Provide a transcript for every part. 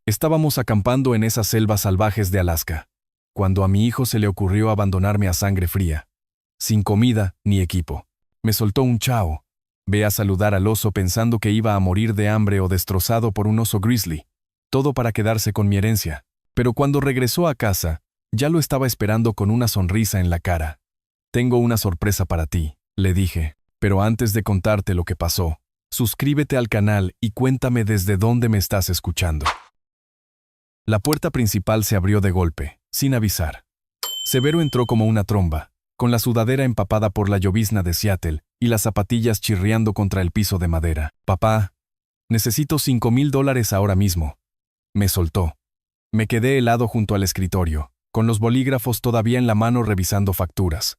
Estábamos acampando en esas selvas salvajes de Alaska, cuando a mi hijo se le ocurrió abandonarme a sangre fría, sin comida ni equipo. Me soltó un chao. Ve a saludar al oso pensando que iba a morir de hambre o destrozado por un oso grizzly, todo para quedarse con mi herencia. Pero cuando regresó a casa, ya lo estaba esperando con una sonrisa en la cara. Tengo una sorpresa para ti, le dije, pero antes de contarte lo que pasó, suscríbete al canal y cuéntame desde dónde me estás escuchando. La puerta principal se abrió de golpe, sin avisar. Severo entró como una tromba, con la sudadera empapada por la llovizna de Seattle y las zapatillas chirriando contra el piso de madera. Papá, necesito $5,000 ahora mismo. Me soltó. Me quedé helado junto al escritorio, con los bolígrafos todavía en la mano revisando facturas.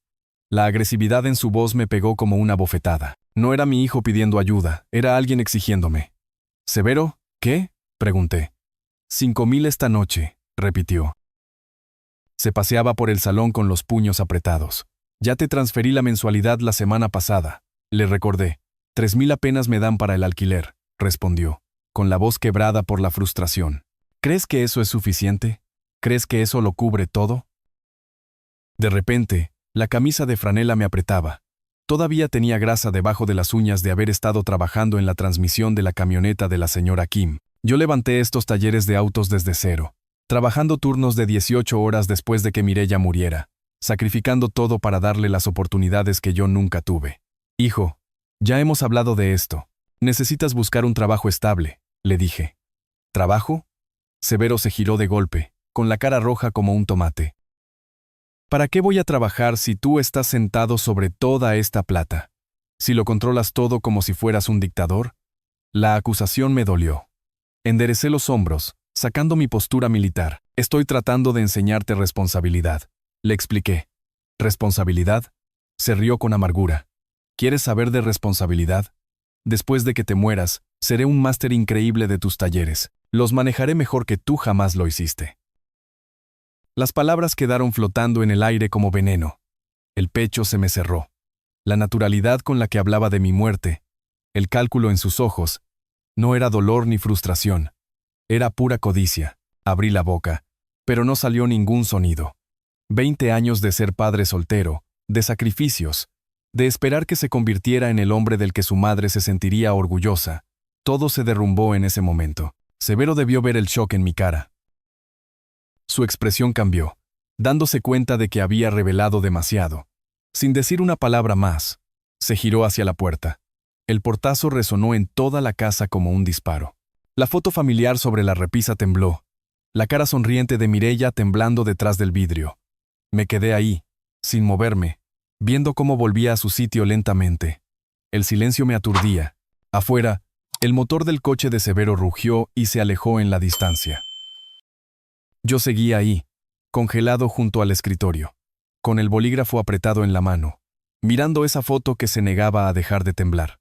La agresividad en su voz me pegó como una bofetada. No era mi hijo pidiendo ayuda, era alguien exigiéndome. ¿Severo? ¿Qué? Pregunté. 5,000 esta noche, repitió. Se paseaba por el salón con los puños apretados. Ya te transferí la mensualidad la semana pasada, le recordé. 3,000 apenas me dan para el alquiler, respondió, con la voz quebrada por la frustración. ¿Crees que eso es suficiente? ¿Crees que eso lo cubre todo? De repente, la camisa de franela me apretaba. Todavía tenía grasa debajo de las uñas de haber estado trabajando en la transmisión de la camioneta de la señora Kim. Yo levanté estos talleres de autos desde cero, trabajando turnos de 18 horas después de que Mireya muriera, sacrificando todo para darle las oportunidades que yo nunca tuve. Hijo, ya hemos hablado de esto. Necesitas buscar un trabajo estable, le dije. ¿Trabajo? Severo se giró de golpe, con la cara roja como un tomate. ¿Para qué voy a trabajar si tú estás sentado sobre toda esta plata? ¿Si lo controlas todo como si fueras un dictador? La acusación me dolió. Enderecé los hombros, sacando mi postura militar. Estoy tratando de enseñarte responsabilidad, le expliqué. ¿Responsabilidad? Se rió con amargura. ¿Quieres saber de responsabilidad? Después de que te mueras, seré un máster increíble de tus talleres. Los manejaré mejor que tú jamás lo hiciste. Las palabras quedaron flotando en el aire como veneno. El pecho se me cerró. La naturalidad con la que hablaba de mi muerte, el cálculo en sus ojos, no era dolor ni frustración. Era pura codicia. Abrí la boca, pero no salió ningún sonido. 20 años de ser padre soltero, de sacrificios, de esperar que se convirtiera en el hombre del que su madre se sentiría orgullosa. Todo se derrumbó en ese momento. Severo debió ver el shock en mi cara. Su expresión cambió, dándose cuenta de que había revelado demasiado. Sin decir una palabra más, se giró hacia la puerta. El portazo resonó en toda la casa como un disparo. La foto familiar sobre la repisa tembló, la cara sonriente de Mireya temblando detrás del vidrio. Me quedé ahí, sin moverme, viendo cómo volvía a su sitio lentamente. El silencio me aturdía. Afuera, el motor del coche de Severo rugió y se alejó en la distancia. Yo seguía ahí, congelado junto al escritorio, con el bolígrafo apretado en la mano, mirando esa foto que se negaba a dejar de temblar.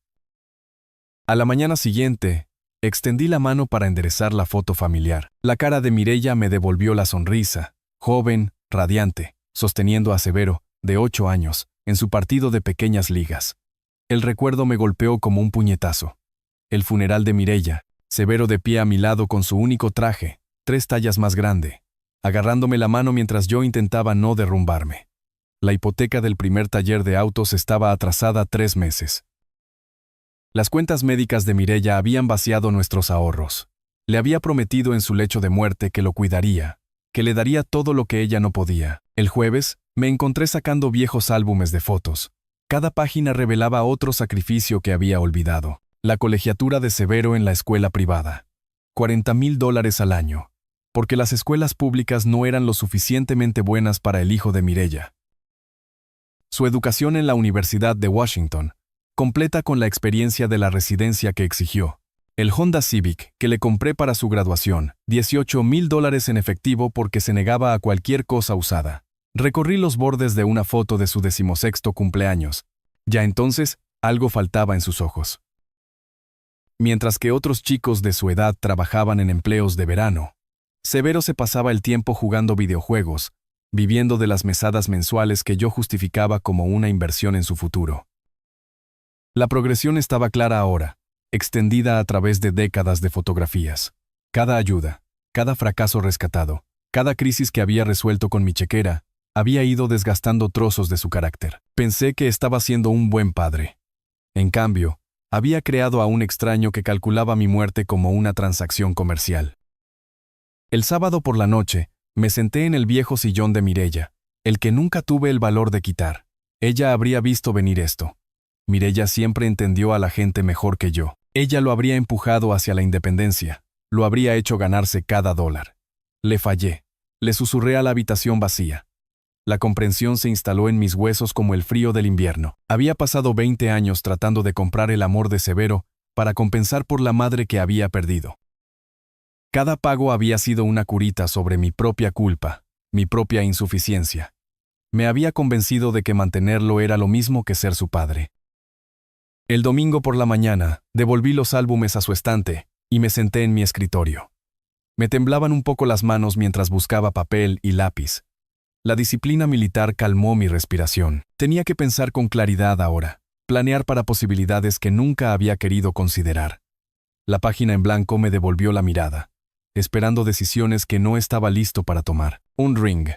A la mañana siguiente, extendí la mano para enderezar la foto familiar. La cara de Mireya me devolvió la sonrisa, joven, radiante, sosteniendo a Severo, de 8 años, en su partido de pequeñas ligas. El recuerdo me golpeó como un puñetazo. El funeral de Mireya, Severo de pie a mi lado con su único traje, 3 tallas más grande, agarrándome la mano mientras yo intentaba no derrumbarme. La hipoteca del primer taller de autos estaba atrasada 3 meses. Las cuentas médicas de Mireya habían vaciado nuestros ahorros. Le había prometido en su lecho de muerte que lo cuidaría, que le daría todo lo que ella no podía. El jueves, me encontré sacando viejos álbumes de fotos. Cada página revelaba otro sacrificio que había olvidado. La colegiatura de Severo en la escuela privada. $40,000 al año. Porque las escuelas públicas no eran lo suficientemente buenas para el hijo de Mireya. Su educación en la Universidad de Washington, completa con la experiencia de la residencia que exigió. El Honda Civic que le compré para su graduación, $18,000 en efectivo porque se negaba a cualquier cosa usada. Recorrí los bordes de una foto de su 16º cumpleaños. Ya entonces, algo faltaba en sus ojos. Mientras que otros chicos de su edad trabajaban en empleos de verano, Severo se pasaba el tiempo jugando videojuegos, viviendo de las mesadas mensuales que yo justificaba como una inversión en su futuro. La progresión estaba clara ahora, extendida a través de décadas de fotografías. Cada ayuda, Cada fracaso rescatado, cada crisis que había resuelto con mi chequera, había ido desgastando trozos de su carácter. Pensé que estaba siendo un buen padre. En cambio, había creado a un extraño que calculaba mi muerte como una transacción comercial. El sábado por la noche, me senté en el viejo sillón de Mireya, el que nunca tuve el valor de quitar. Ella habría visto venir esto. Mireya siempre entendió a la gente mejor que yo. Ella lo habría empujado hacia la independencia, lo habría hecho ganarse cada dólar. Le fallé. Le susurré a la habitación vacía. La comprensión se instaló en mis huesos como el frío del invierno. Había pasado 20 años tratando de comprar el amor de Severo para compensar por la madre que había perdido. Cada pago había sido una curita sobre mi propia culpa, mi propia insuficiencia. Me había convencido de que mantenerlo era lo mismo que ser su padre. El domingo por la mañana, devolví los álbumes a su estante y me senté en mi escritorio. Me temblaban un poco las manos mientras buscaba papel y lápiz. La disciplina militar calmó mi respiración. Tenía que pensar con claridad ahora, planear para posibilidades que nunca había querido considerar. La página en blanco me devolvió la mirada, esperando decisiones que no estaba listo para tomar. Un ring.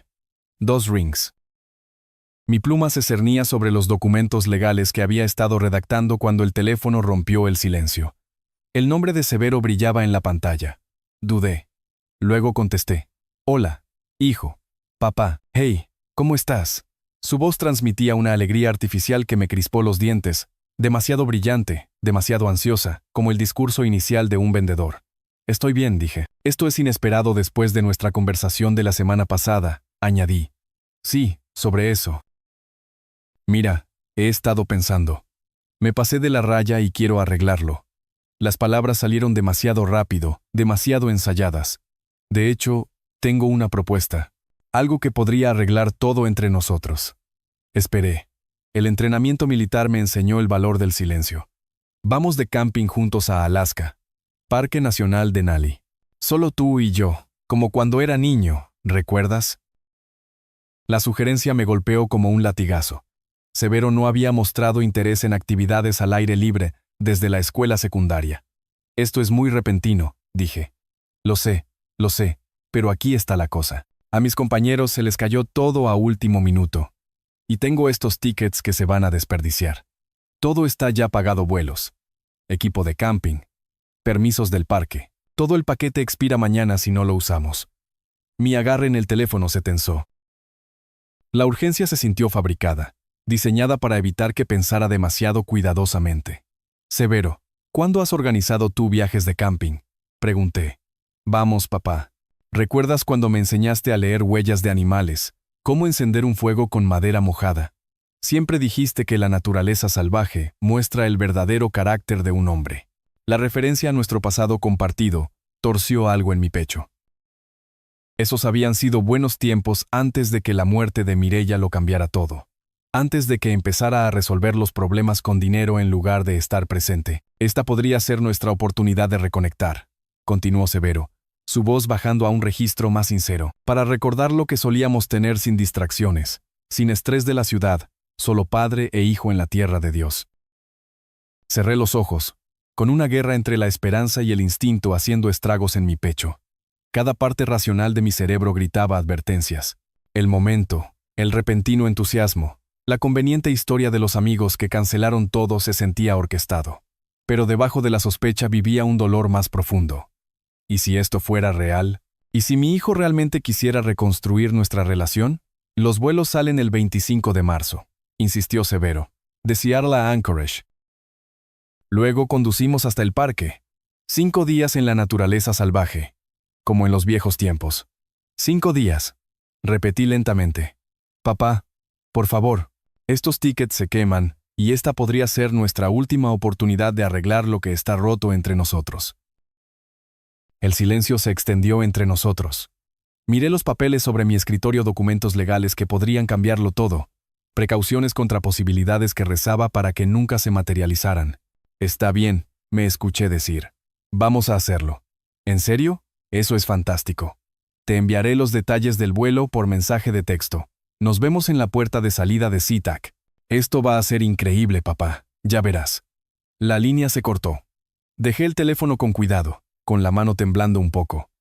2 rings. Mi pluma se cernía sobre los documentos legales que había estado redactando cuando el teléfono rompió el silencio. El nombre de Severo brillaba en la pantalla. Dudé. Luego contesté. Hola, hijo. Papá. Hey, ¿cómo estás? Su voz transmitía una alegría artificial que me crispó los dientes, demasiado brillante, demasiado ansiosa, como el discurso inicial de un vendedor. Estoy bien, dije. Esto es inesperado después de nuestra conversación de la semana pasada, añadí. Sí, sobre eso. Mira, he estado pensando. Me pasé de la raya y quiero arreglarlo. Las palabras salieron demasiado rápido, demasiado ensayadas. De hecho, tengo una propuesta. Algo que podría arreglar todo entre nosotros. Esperé. El entrenamiento militar me enseñó el valor del silencio. Vamos de camping juntos a Alaska. Parque Nacional Denali. Solo tú y yo, como cuando era niño, ¿recuerdas? La sugerencia me golpeó como un latigazo. Severo no había mostrado interés en actividades al aire libre desde la escuela secundaria. Esto es muy repentino, dije. Lo sé, pero aquí está la cosa. A mis compañeros se les cayó todo a último minuto. Y tengo estos tickets que se van a desperdiciar. Todo está ya pagado: vuelos, equipo de camping, permisos del parque. Todo el paquete expira mañana si no lo usamos. Mi agarre en el teléfono se tensó. La urgencia se sintió fabricada, diseñada para evitar que pensara demasiado cuidadosamente. Severo, ¿cuándo has organizado tú viajes de camping? Pregunté. Vamos, papá. ¿Recuerdas cuando me enseñaste a leer huellas de animales, cómo encender un fuego con madera mojada? Siempre dijiste que la naturaleza salvaje muestra el verdadero carácter de un hombre. La referencia a nuestro pasado compartido torció algo en mi pecho. Esos habían sido buenos tiempos antes de que la muerte de Mireya lo cambiara todo. Antes de que empezara a resolver los problemas con dinero en lugar de estar presente. Esta podría ser nuestra oportunidad de reconectar, continuó Severo, su voz bajando a un registro más sincero, para recordar lo que solíamos tener sin distracciones, sin estrés de la ciudad, solo padre e hijo en la tierra de Dios. Cerré los ojos, con una guerra entre la esperanza y el instinto haciendo estragos en mi pecho. Cada parte racional de mi cerebro gritaba advertencias. El momento, el repentino entusiasmo, la conveniente historia de los amigos que cancelaron todo se sentía orquestado. Pero debajo de la sospecha vivía un dolor más profundo. ¿Y si esto fuera real? ¿Y si mi hijo realmente quisiera reconstruir nuestra relación? Los vuelos salen el 25 de marzo, insistió Severo, de Seattle a Anchorage. Luego conducimos hasta el parque. 5 días en la naturaleza salvaje, como en los viejos tiempos. 5 días, repetí lentamente. Papá, por favor, estos tickets se queman, y esta podría ser nuestra última oportunidad de arreglar lo que está roto entre nosotros. El silencio se extendió entre nosotros. Miré los papeles sobre mi escritorio, documentos legales que podrían cambiarlo todo, precauciones contra posibilidades que rezaba para que nunca se materializaran. Está bien, me escuché decir. Vamos a hacerlo. ¿En serio? Eso es fantástico. Te enviaré los detalles del vuelo por mensaje de texto. Nos vemos en la puerta de salida de SeaTac. Esto va a ser increíble, papá. Ya verás. La línea se cortó. Dejé el teléfono con cuidado, con la mano temblando un poco.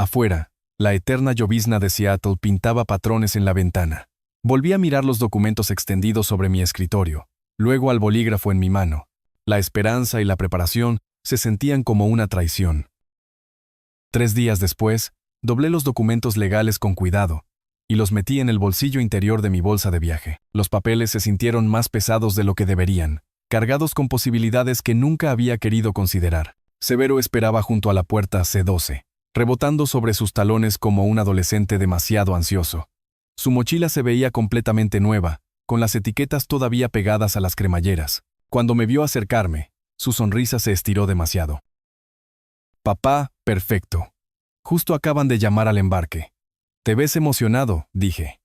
Afuera, la eterna llovizna de Seattle pintaba patrones en la ventana. Volví a mirar los documentos extendidos sobre mi escritorio, luego al bolígrafo en mi mano. La esperanza y la preparación se sentían como una traición. 3 días después, doblé los documentos legales con cuidado y los metí en el bolsillo interior de mi bolsa de viaje. Los papeles se sintieron más pesados de lo que deberían, cargados con posibilidades que nunca había querido considerar. Severo esperaba junto a la puerta C12, rebotando sobre sus talones como un adolescente demasiado ansioso. Su mochila se veía completamente nueva, con las etiquetas todavía pegadas a las cremalleras. Cuando me vio acercarme, su sonrisa se estiró demasiado. «Papá, perfecto. Justo acaban de llamar al embarque. Te ves emocionado», dije.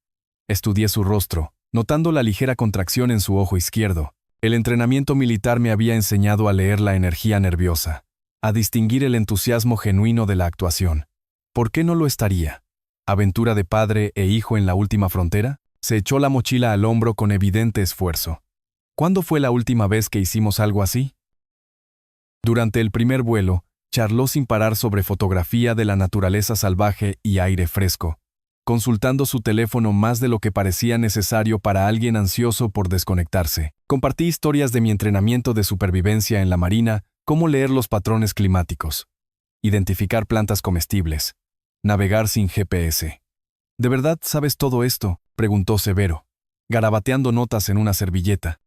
Estudié su rostro, notando la ligera contracción en su ojo izquierdo. El entrenamiento militar me había enseñado a leer la energía nerviosa, a distinguir el entusiasmo genuino de la actuación. ¿Por qué no lo estaría? ¿Aventura de padre e hijo en la última frontera? Se echó la mochila al hombro con evidente esfuerzo. ¿Cuándo fue la última vez que hicimos algo así? Durante el primer vuelo, charló sin parar sobre fotografía de la naturaleza salvaje y aire fresco, consultando su teléfono más de lo que parecía necesario para alguien ansioso por desconectarse. Compartí historias de mi entrenamiento de supervivencia en la marina, cómo leer los patrones climáticos, identificar plantas comestibles, navegar sin GPS. ¿De verdad sabes todo esto?, preguntó Severo, garabateando notas en una servilleta.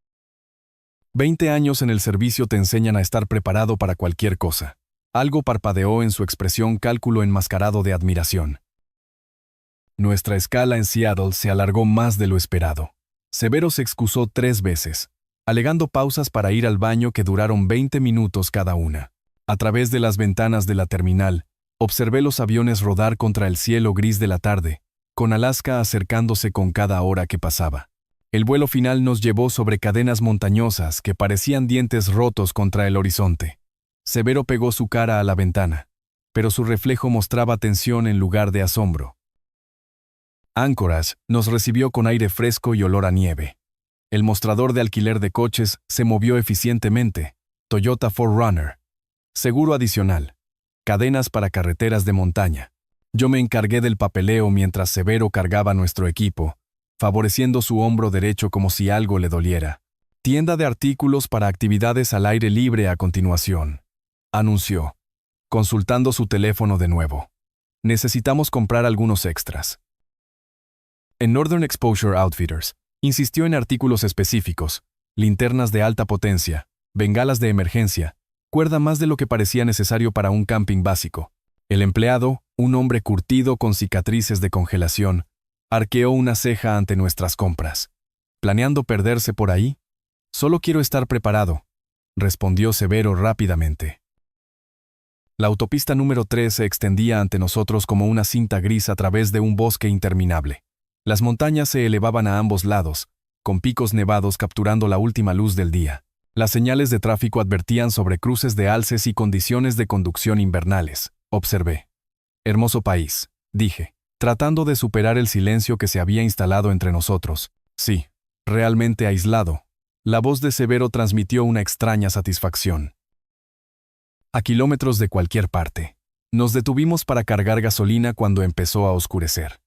20 años en el servicio te enseñan a estar preparado para cualquier cosa. Algo parpadeó en su expresión, cálculo enmascarado de admiración. Nuestra escala en Seattle se alargó más de lo esperado. Severo se excusó 3 veces, alegando pausas para ir al baño que duraron 20 minutos cada una. A través de las ventanas de la terminal, observé los aviones rodar contra el cielo gris de la tarde, con Alaska acercándose con cada hora que pasaba. El vuelo final nos llevó sobre cadenas montañosas que parecían dientes rotos contra el horizonte. Severo pegó su cara a la ventana, pero su reflejo mostraba tensión en lugar de asombro. Anchorage nos recibió con aire fresco y olor a nieve. El mostrador de alquiler de coches se movió eficientemente. Toyota 4Runner. Seguro adicional. Cadenas para carreteras de montaña. Yo me encargué del papeleo mientras Severo cargaba nuestro equipo, favoreciendo su hombro derecho como si algo le doliera. Tienda de artículos para actividades al aire libre a continuación, anunció, consultando su teléfono de nuevo. Necesitamos comprar algunos extras. En Northern Exposure Outfitters, insistió en artículos específicos, linternas de alta potencia, bengalas de emergencia, cuerda más de lo que parecía necesario para un camping básico. El empleado, un hombre curtido con cicatrices de congelación, arqueó una ceja ante nuestras compras. ¿Planeando perderse por ahí? Solo quiero estar preparado, respondió Severo rápidamente. La autopista número 3 se extendía ante nosotros como una cinta gris a través de un bosque interminable. Las montañas se elevaban a ambos lados, con picos nevados capturando la última luz del día. Las señales de tráfico advertían sobre cruces de alces y condiciones de conducción invernales, observé. Hermoso país, dije, tratando de superar el silencio que se había instalado entre nosotros. Sí, realmente aislado. La voz de Severo transmitió una extraña satisfacción. A kilómetros de cualquier parte. Nos detuvimos para cargar gasolina cuando empezó a oscurecer.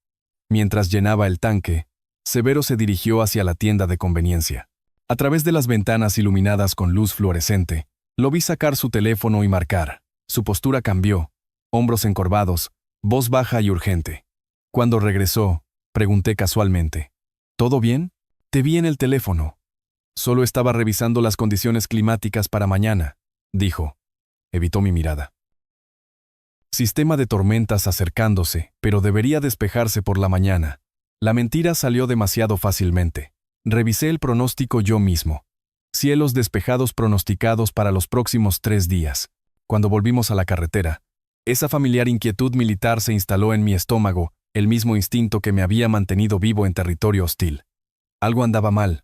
Mientras llenaba el tanque, Severo se dirigió hacia la tienda de conveniencia. A través de las ventanas iluminadas con luz fluorescente, lo vi sacar su teléfono y marcar. Su postura cambió, hombros encorvados, voz baja y urgente. Cuando regresó, pregunté casualmente, ¿todo bien? Te vi en el teléfono. Solo estaba revisando las condiciones climáticas para mañana, dijo. Evitó mi mirada. Sistema de tormentas acercándose, pero debería despejarse por la mañana. La mentira salió demasiado fácilmente. Revisé el pronóstico yo mismo. Cielos despejados pronosticados para los próximos 3 días. Cuando volvimos a la carretera, esa familiar inquietud militar se instaló en mi estómago, el mismo instinto que me había mantenido vivo en territorio hostil. Algo andaba mal.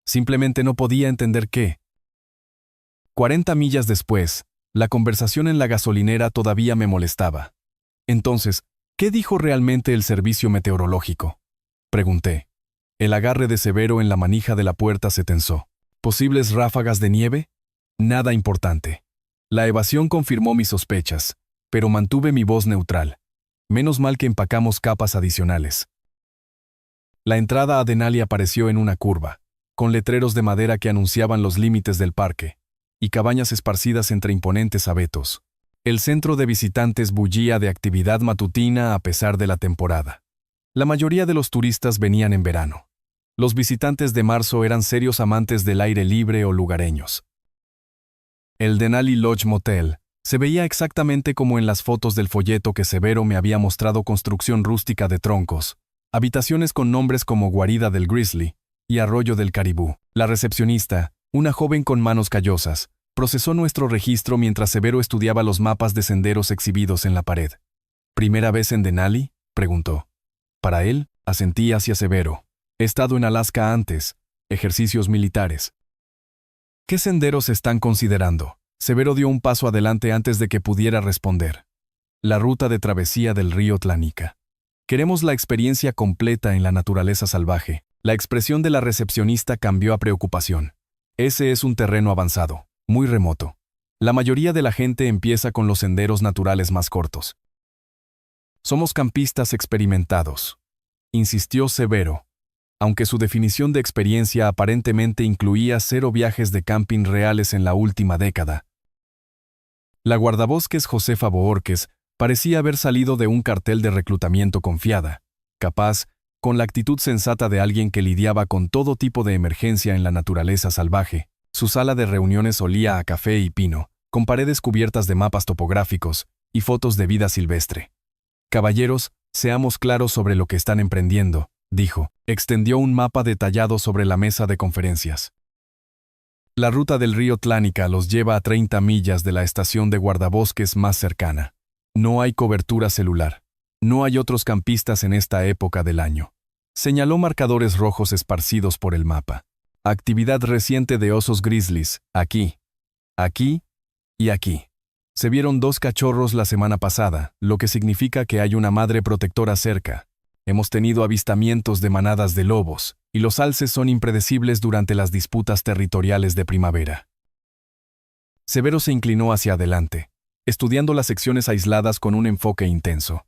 Simplemente no podía entender qué. 40 millas después, la conversación en la gasolinera todavía me molestaba. Entonces, ¿qué dijo realmente el servicio meteorológico? Pregunté. El agarre de Severo en la manija de la puerta se tensó. ¿Posibles ráfagas de nieve? Nada importante. La evasión confirmó mis sospechas, pero mantuve mi voz neutral. Menos mal que empacamos capas adicionales. La entrada a Denali apareció en una curva, con letreros de madera que anunciaban los límites del parque, y cabañas esparcidas entre imponentes abetos. El centro de visitantes bullía de actividad matutina a pesar de la temporada. La mayoría de los turistas venían en verano. Los visitantes de marzo eran serios amantes del aire libre o lugareños. El Denali Lodge Motel se veía exactamente como en las fotos del folleto que Severo me había mostrado: construcción rústica de troncos, habitaciones con nombres como Guarida del Grizzly y Arroyo del Caribú. La recepcionista, una joven con manos callosas, procesó nuestro registro mientras Severo estudiaba los mapas de senderos exhibidos en la pared. ¿Primera vez en Denali?, preguntó. Para él, asentí hacia Severo. He estado en Alaska antes, ejercicios militares. ¿Qué senderos están considerando? Severo dio un paso adelante antes de que pudiera responder. La ruta de travesía del río Tlanica. Queremos la experiencia completa en la naturaleza salvaje. La expresión de la recepcionista cambió a preocupación. Ese es un terreno avanzado, muy remoto. La mayoría de la gente empieza con los senderos naturales más cortos. Somos campistas experimentados, insistió Severo, aunque su definición de experiencia aparentemente incluía 0 viajes de camping reales en la última década. La guardabosques Josefa Bohórquez parecía haber salido de un cartel de reclutamiento confiada, capaz, con la actitud sensata de alguien que lidiaba con todo tipo de emergencia en la naturaleza salvaje. Su sala de reuniones olía a café y pino, con paredes cubiertas de mapas topográficos y fotos de vida silvestre. Caballeros, seamos claros sobre lo que están emprendiendo, dijo. Extendió un mapa detallado sobre la mesa de conferencias. La ruta del río Tlánica los lleva a 30 millas de la estación de guardabosques más cercana. No hay cobertura celular. No hay otros campistas en esta época del año. Señaló marcadores rojos esparcidos por el mapa. Actividad reciente de osos grizzlies, aquí, aquí y aquí. Se vieron 2 cachorros la semana pasada, lo que significa que hay una madre protectora cerca. Hemos tenido avistamientos de manadas de lobos, y los alces son impredecibles durante las disputas territoriales de primavera. Severo se inclinó hacia adelante, estudiando las secciones aisladas con un enfoque intenso.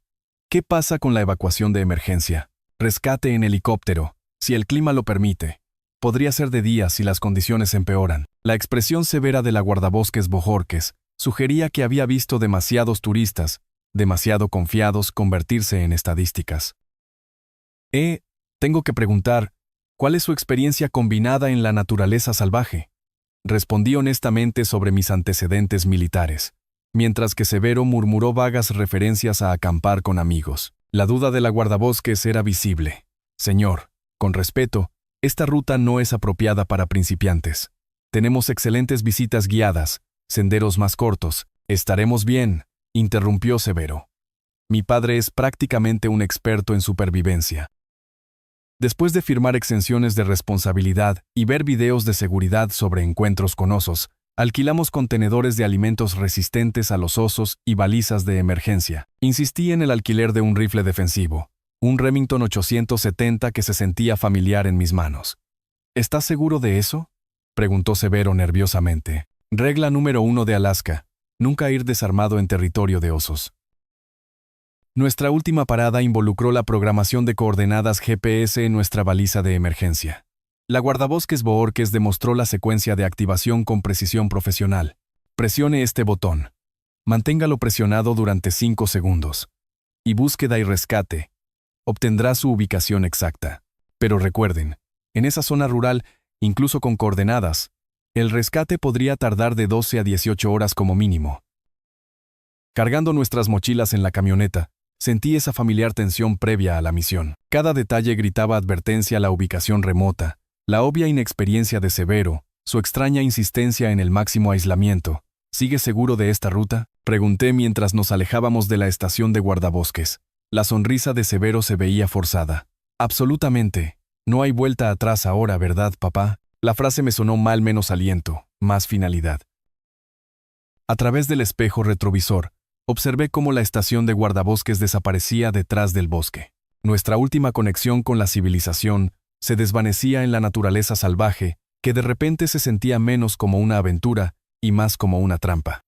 ¿Qué pasa con la evacuación de emergencia? Rescate en helicóptero, si el clima lo permite. Podría ser de día si las condiciones empeoran. La expresión severa de la guardabosques Bohórquez sugería que había visto demasiados turistas, demasiado confiados, convertirse en estadísticas. Tengo que preguntar, ¿cuál es su experiencia combinada en la naturaleza salvaje? Respondí honestamente sobre mis antecedentes militares, mientras que Severo murmuró vagas referencias a acampar con amigos. La duda de la guardabosques era visible. Señor, con respeto, esta ruta no es apropiada para principiantes. Tenemos excelentes visitas guiadas, senderos más cortos. Estaremos bien, interrumpió Severo. Mi padre es prácticamente un experto en supervivencia. Después de firmar exenciones de responsabilidad y ver videos de seguridad sobre encuentros con osos, alquilamos contenedores de alimentos resistentes a los osos y balizas de emergencia. Insistí en el alquiler de un rifle defensivo, un Remington 870 que se sentía familiar en mis manos. ¿Estás seguro de eso?, preguntó Severo nerviosamente. Regla número 1 de Alaska: nunca ir desarmado en territorio de osos. Nuestra última parada involucró la programación de coordenadas GPS en nuestra baliza de emergencia. La guardabosques Bohórquez demostró la secuencia de activación con precisión profesional. Presione este botón. Manténgalo presionado durante 5 segundos. Y búsqueda y rescate. Obtendrá su ubicación exacta. Pero recuerden, en esa zona rural, incluso con coordenadas, el rescate podría tardar de 12 a 18 horas como mínimo. Cargando nuestras mochilas en la camioneta, sentí esa familiar tensión previa a la misión. Cada detalle gritaba advertencia a la ubicación remota, la obvia inexperiencia de Severo, su extraña insistencia en el máximo aislamiento. ¿Sigue seguro de esta ruta?, pregunté mientras nos alejábamos de la estación de guardabosques. La sonrisa de Severo se veía forzada. Absolutamente. No hay vuelta atrás ahora, ¿verdad, papá? La frase me sonó mal, menos aliento, más finalidad. A través del espejo retrovisor, observé cómo la estación de guardabosques desaparecía detrás del bosque. Nuestra última conexión con la civilización se desvanecía en la naturaleza salvaje, que de repente se sentía menos como una aventura y más como una trampa.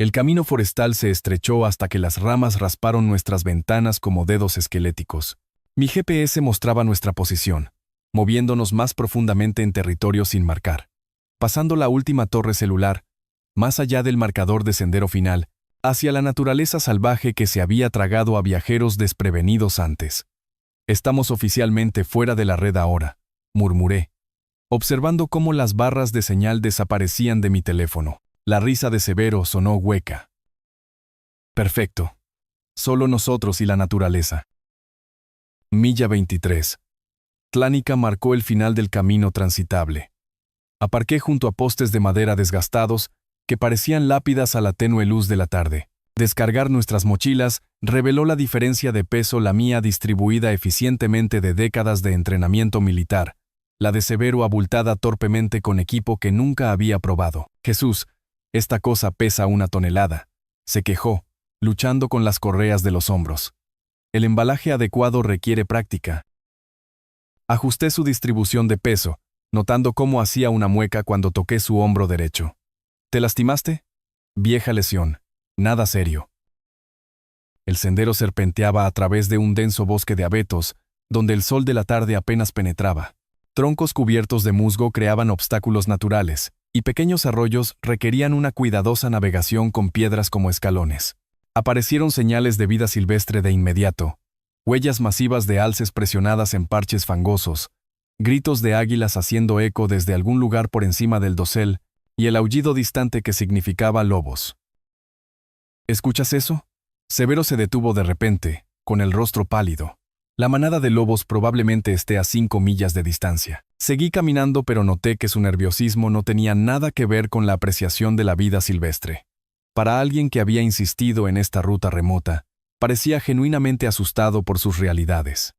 El camino forestal se estrechó hasta que las ramas rasparon nuestras ventanas como dedos esqueléticos. Mi GPS mostraba nuestra posición, moviéndonos más profundamente en territorio sin marcar. Pasando la última torre celular, más allá del marcador de sendero final, hacia la naturaleza salvaje que se había tragado a viajeros desprevenidos antes. Estamos oficialmente fuera de la red ahora, murmuré, observando cómo las barras de señal desaparecían de mi teléfono. La risa de Severo sonó hueca. Perfecto. Solo nosotros y la naturaleza. Milla 23. Tlánica marcó el final del camino transitable. Aparqué junto a postes de madera desgastados que parecían lápidas a la tenue luz de la tarde. Descargar nuestras mochilas reveló la diferencia de peso, la mía distribuida eficientemente de décadas de entrenamiento militar, la de Severo abultada torpemente con equipo que nunca había probado. Jesús, esta cosa pesa 1 tonelada, se quejó, luchando con las correas de los hombros. El embalaje adecuado requiere práctica. Ajusté su distribución de peso, notando cómo hacía una mueca cuando toqué su hombro derecho. ¿Te lastimaste? Vieja lesión, nada serio. El sendero serpenteaba a través de un denso bosque de abetos, donde el sol de la tarde apenas penetraba. Troncos cubiertos de musgo creaban obstáculos naturales, y pequeños arroyos requerían una cuidadosa navegación con piedras como escalones. Aparecieron señales de vida silvestre de inmediato, huellas masivas de alces presionadas en parches fangosos, gritos de águilas haciendo eco desde algún lugar por encima del dosel, y el aullido distante que significaba lobos. ¿Escuchas eso? Severo se detuvo de repente, con el rostro pálido. La manada de lobos probablemente esté a 5 millas de distancia. Seguí caminando, pero noté que su nerviosismo no tenía nada que ver con la apreciación de la vida silvestre. Para alguien que había insistido en esta ruta remota, parecía genuinamente asustado por sus realidades.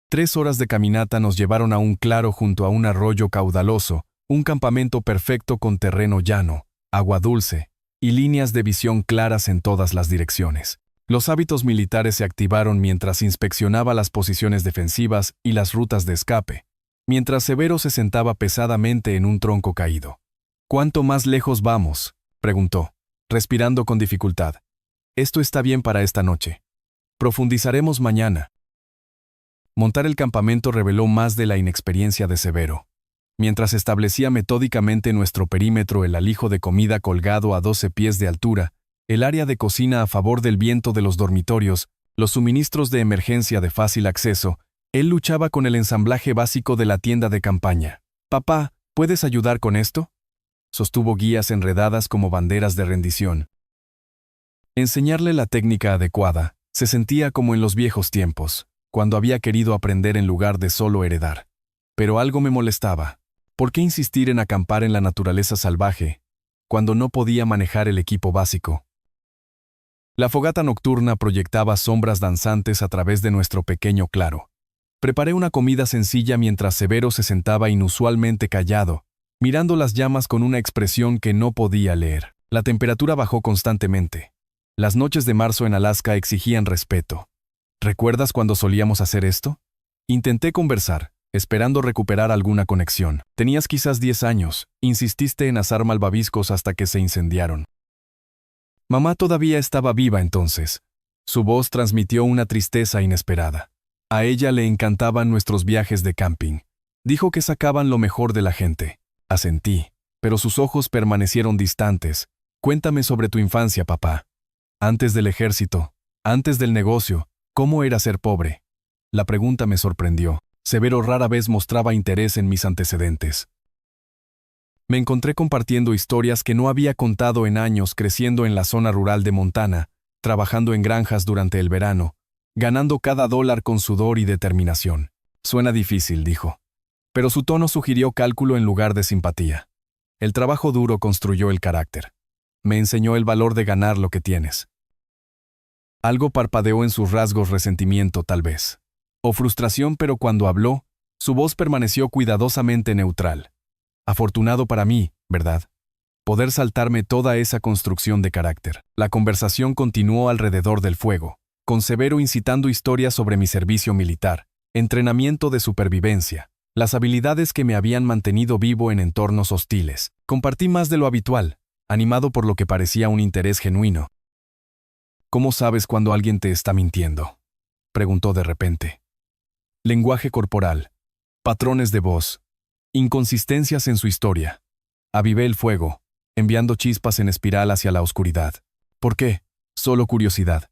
3 horas de caminata nos llevaron a un claro junto a un arroyo caudaloso, un campamento perfecto con terreno llano, agua dulce y líneas de visión claras en todas las direcciones. Los hábitos militares se activaron mientras inspeccionaba las posiciones defensivas y las rutas de escape, mientras Severo se sentaba pesadamente en un tronco caído. ¿Cuánto más lejos vamos?, preguntó, respirando con dificultad. Esto está bien para esta noche. Profundizaremos mañana. Montar el campamento reveló más de la inexperiencia de Severo. Mientras establecía metódicamente nuestro perímetro, el alijo de comida colgado a 12 pies de altura, el área de cocina a favor del viento de los dormitorios, los suministros de emergencia de fácil acceso, él luchaba con el ensamblaje básico de la tienda de campaña. «Papá, ¿puedes ayudar con esto?», sostuvo guías enredadas como banderas de rendición. Enseñarle la técnica adecuada se sentía como en los viejos tiempos, cuando había querido aprender en lugar de solo heredar. Pero algo me molestaba. ¿Por qué insistir en acampar en la naturaleza salvaje, cuando no podía manejar el equipo básico? La fogata nocturna proyectaba sombras danzantes a través de nuestro pequeño claro. Preparé una comida sencilla mientras Severo se sentaba inusualmente callado, mirando las llamas con una expresión que no podía leer. La temperatura bajó constantemente. Las noches de marzo en Alaska exigían respeto. ¿Recuerdas cuando solíamos hacer esto? Intenté conversar, esperando recuperar alguna conexión. Tenías quizás 10 años, insististe en asar malvaviscos hasta que se incendiaron. Mamá todavía estaba viva entonces. Su voz transmitió una tristeza inesperada. A ella le encantaban nuestros viajes de camping. Dijo que sacaban lo mejor de la gente. Asentí, pero sus ojos permanecieron distantes. Cuéntame sobre tu infancia, papá. Antes del ejército, antes del negocio, ¿cómo era ser pobre? La pregunta me sorprendió. Severo rara vez mostraba interés en mis antecedentes. Me encontré compartiendo historias que no había contado en años, creciendo en la zona rural de Montana, trabajando en granjas durante el verano, ganando cada dólar con sudor y determinación. Suena difícil, dijo. Pero su tono sugirió cálculo en lugar de simpatía. El trabajo duro construyó el carácter. Me enseñó el valor de ganar lo que tienes. Algo parpadeó en sus rasgos, resentimiento tal vez. O frustración, pero cuando habló, su voz permaneció cuidadosamente neutral. Afortunado para mí, ¿verdad? Poder saltarme toda esa construcción de carácter. La conversación continuó alrededor del fuego, con Severo incitando historias sobre mi servicio militar, entrenamiento de supervivencia, las habilidades que me habían mantenido vivo en entornos hostiles. Compartí más de lo habitual, animado por lo que parecía un interés genuino. ¿Cómo sabes cuando alguien te está mintiendo?, preguntó de repente. Lenguaje corporal, patrones de voz, inconsistencias en su historia. Avivé el fuego, enviando chispas en espiral hacia la oscuridad. ¿Por qué? Solo curiosidad.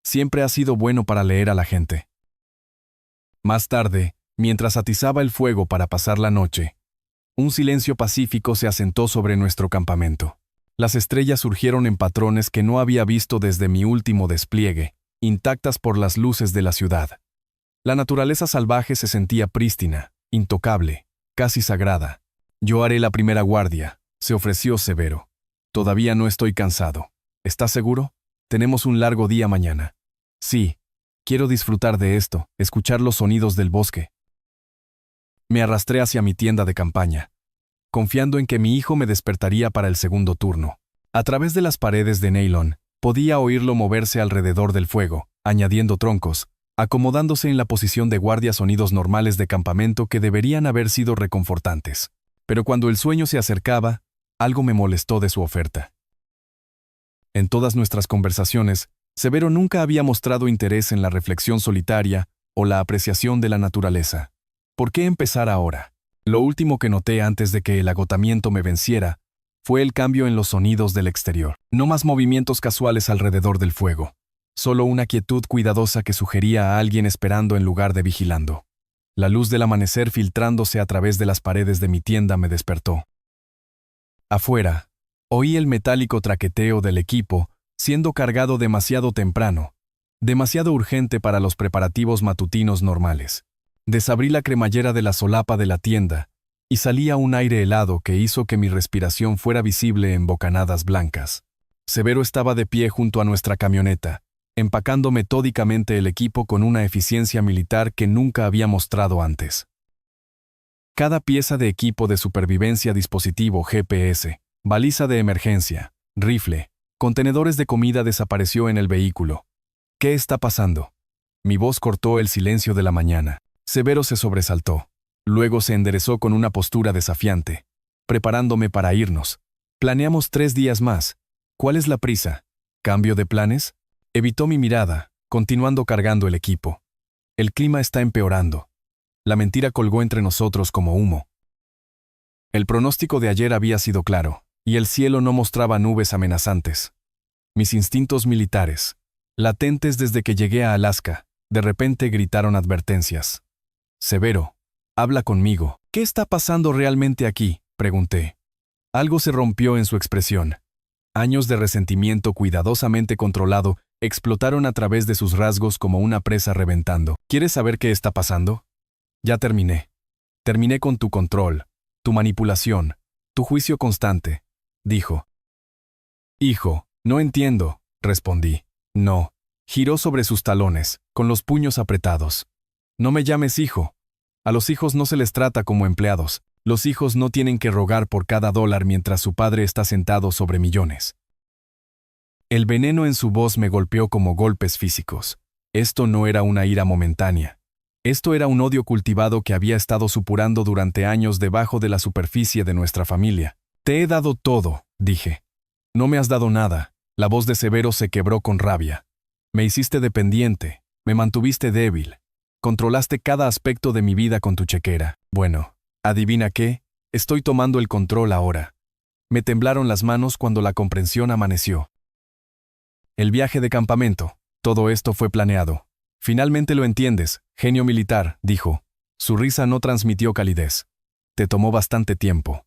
Siempre ha sido bueno para leer a la gente. Más tarde, mientras atizaba el fuego para pasar la noche, un silencio pacífico se asentó sobre nuestro campamento. Las estrellas surgieron en patrones que no había visto desde mi último despliegue, intactas por las luces de la ciudad. La naturaleza salvaje se sentía prístina, intocable, casi sagrada. Yo haré la primera guardia, se ofreció Severo. Todavía no estoy cansado. ¿Estás seguro? Tenemos un largo día mañana. Sí, quiero disfrutar de esto, escuchar los sonidos del bosque. Me arrastré hacia mi tienda de campaña, confiando en que mi hijo me despertaría para el segundo turno. A través de las paredes de nylon, podía oírlo moverse alrededor del fuego, añadiendo troncos, acomodándose en la posición de guardia, sonidos normales de campamento que deberían haber sido reconfortantes. Pero cuando el sueño se acercaba, algo me molestó de su oferta. En todas nuestras conversaciones, Severo nunca había mostrado interés en la reflexión solitaria o la apreciación de la naturaleza. ¿Por qué empezar ahora? Lo último que noté antes de que el agotamiento me venciera fue el cambio en los sonidos del exterior. No más movimientos casuales alrededor del fuego. Solo una quietud cuidadosa que sugería a alguien esperando en lugar de vigilando. La luz del amanecer filtrándose a través de las paredes de mi tienda me despertó. Afuera, oí el metálico traqueteo del equipo siendo cargado demasiado temprano, demasiado urgente para los preparativos matutinos normales. Desabrí la cremallera de la solapa de la tienda y salía un aire helado que hizo que mi respiración fuera visible en bocanadas blancas. Severo estaba de pie junto a nuestra camioneta, empacando metódicamente el equipo con una eficiencia militar que nunca había mostrado antes. Cada pieza de equipo de supervivencia, dispositivo GPS, baliza de emergencia, rifle, contenedores de comida desapareció en el vehículo. ¿Qué está pasando? Mi voz cortó el silencio de la mañana. Severo se sobresaltó. Luego se enderezó con una postura desafiante, preparándome para irnos. Planeamos 3 días más. ¿Cuál es la prisa? ¿Cambio de planes? Evitó mi mirada, continuando cargando el equipo. El clima está empeorando. La mentira colgó entre nosotros como humo. El pronóstico de ayer había sido claro, y el cielo no mostraba nubes amenazantes. Mis instintos militares, latentes desde que llegué a Alaska, de repente gritaron advertencias. Severo, habla conmigo. ¿Qué está pasando realmente aquí?, pregunté. Algo se rompió en su expresión. Años de resentimiento cuidadosamente controlado explotaron a través de sus rasgos como una presa reventando. ¿Quieres saber qué está pasando? Ya terminé. Terminé con tu control, tu manipulación, tu juicio constante, dijo. Hijo, no entiendo, respondí. No. Giró sobre sus talones, con los puños apretados. No me llames hijo. A los hijos no se les trata como empleados. Los hijos no tienen que rogar por cada dólar mientras su padre está sentado sobre millones. El veneno en su voz me golpeó como golpes físicos. Esto no era una ira momentánea. Esto era un odio cultivado que había estado supurando durante años debajo de la superficie de nuestra familia. Te he dado todo, dije. No me has dado nada. La voz de Severo se quebró con rabia. Me hiciste dependiente, me mantuviste débil. Controlaste cada aspecto de mi vida con tu chequera. Bueno, ¿adivina qué? Estoy tomando el control ahora. Me temblaron las manos cuando la comprensión amaneció. El viaje de campamento, todo esto fue planeado. Finalmente lo entiendes, genio militar, dijo. Su risa no transmitió calidez. Te tomó bastante tiempo.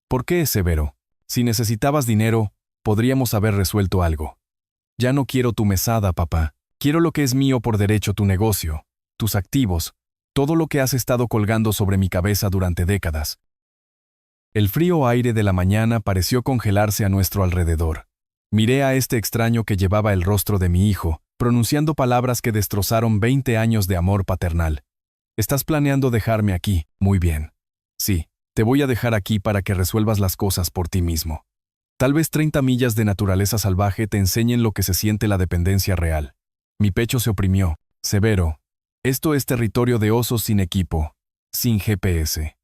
¿Por qué, Severo? Si necesitabas dinero, podríamos haber resuelto algo. Ya no quiero tu mesada, papá. Quiero lo que es mío por derecho, tu negocio, tus activos, todo lo que has estado colgando sobre mi cabeza durante décadas. El frío aire de la mañana pareció congelarse a nuestro alrededor. Miré a este extraño que llevaba el rostro de mi hijo, pronunciando palabras que destrozaron 20 años de amor paternal. Estás planeando dejarme aquí, muy bien. Sí, te voy a dejar aquí para que resuelvas las cosas por ti mismo. Tal vez 30 millas de naturaleza salvaje te enseñen lo que se siente la dependencia real. Mi pecho se oprimió. Severo, esto es territorio de osos sin equipo, sin GPS.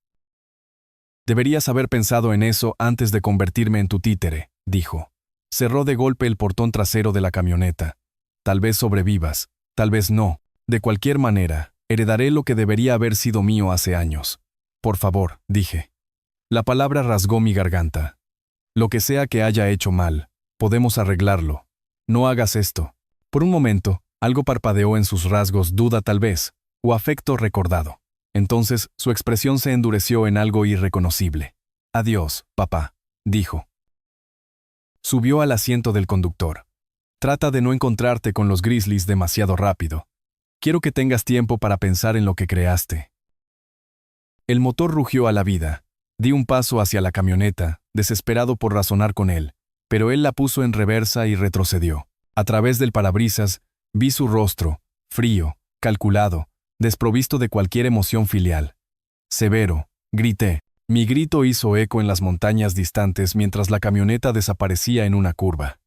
Deberías haber pensado en eso antes de convertirme en tu títere, dijo. Cerró de golpe el portón trasero de la camioneta. Tal vez sobrevivas, tal vez no. De cualquier manera, heredaré lo que debería haber sido mío hace años. Por favor, dije. La palabra rasgó mi garganta. Lo que sea que haya hecho mal, podemos arreglarlo. No hagas esto. Por un momento, algo parpadeó en sus rasgos, duda tal vez, o afecto recordado. Entonces, su expresión se endureció en algo irreconocible. Adiós, papá, dijo. Subió al asiento del conductor. Trata de no encontrarte con los Grizzlies demasiado rápido. Quiero que tengas tiempo para pensar en lo que creaste. El motor rugió a la vida. Di un paso hacia la camioneta, desesperado por razonar con él, pero él la puso en reversa y retrocedió. A través del parabrisas, vi su rostro, frío, calculado, desprovisto de cualquier emoción filial. Severo, grité. Mi grito hizo eco en las montañas distantes mientras la camioneta desaparecía en una curva.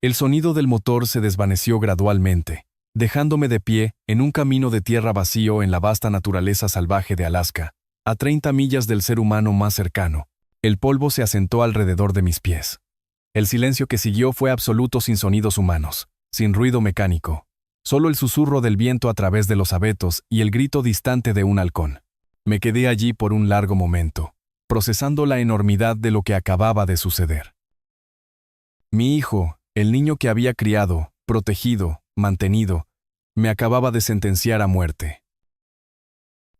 El sonido del motor se desvaneció gradualmente, dejándome de pie en un camino de tierra vacío en la vasta naturaleza salvaje de Alaska, a 30 millas del ser humano más cercano. El polvo se asentó alrededor de mis pies. El silencio que siguió fue absoluto, sin sonidos humanos, sin ruido mecánico, solo el susurro del viento a través de los abetos y el grito distante de un halcón. Me quedé allí por un largo momento, procesando la enormidad de lo que acababa de suceder. Mi hijo, el niño que había criado, protegido, mantenido, me acababa de sentenciar a muerte.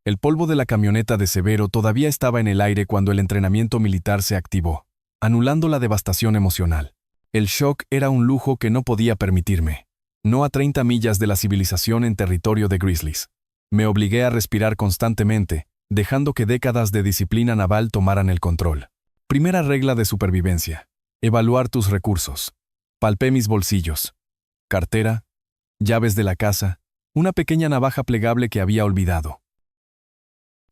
El polvo de la camioneta de Severo todavía estaba en el aire cuando el entrenamiento militar se activó, anulando la devastación emocional. El shock era un lujo que no podía permitirme, no a 30 millas de la civilización en territorio de Grizzlies. Me obligué a respirar constantemente, dejando que décadas de disciplina naval tomaran el control. Primera regla de supervivencia: evaluar tus recursos. Palpé mis bolsillos. Cartera, llaves de la casa, una pequeña navaja plegable que había olvidado.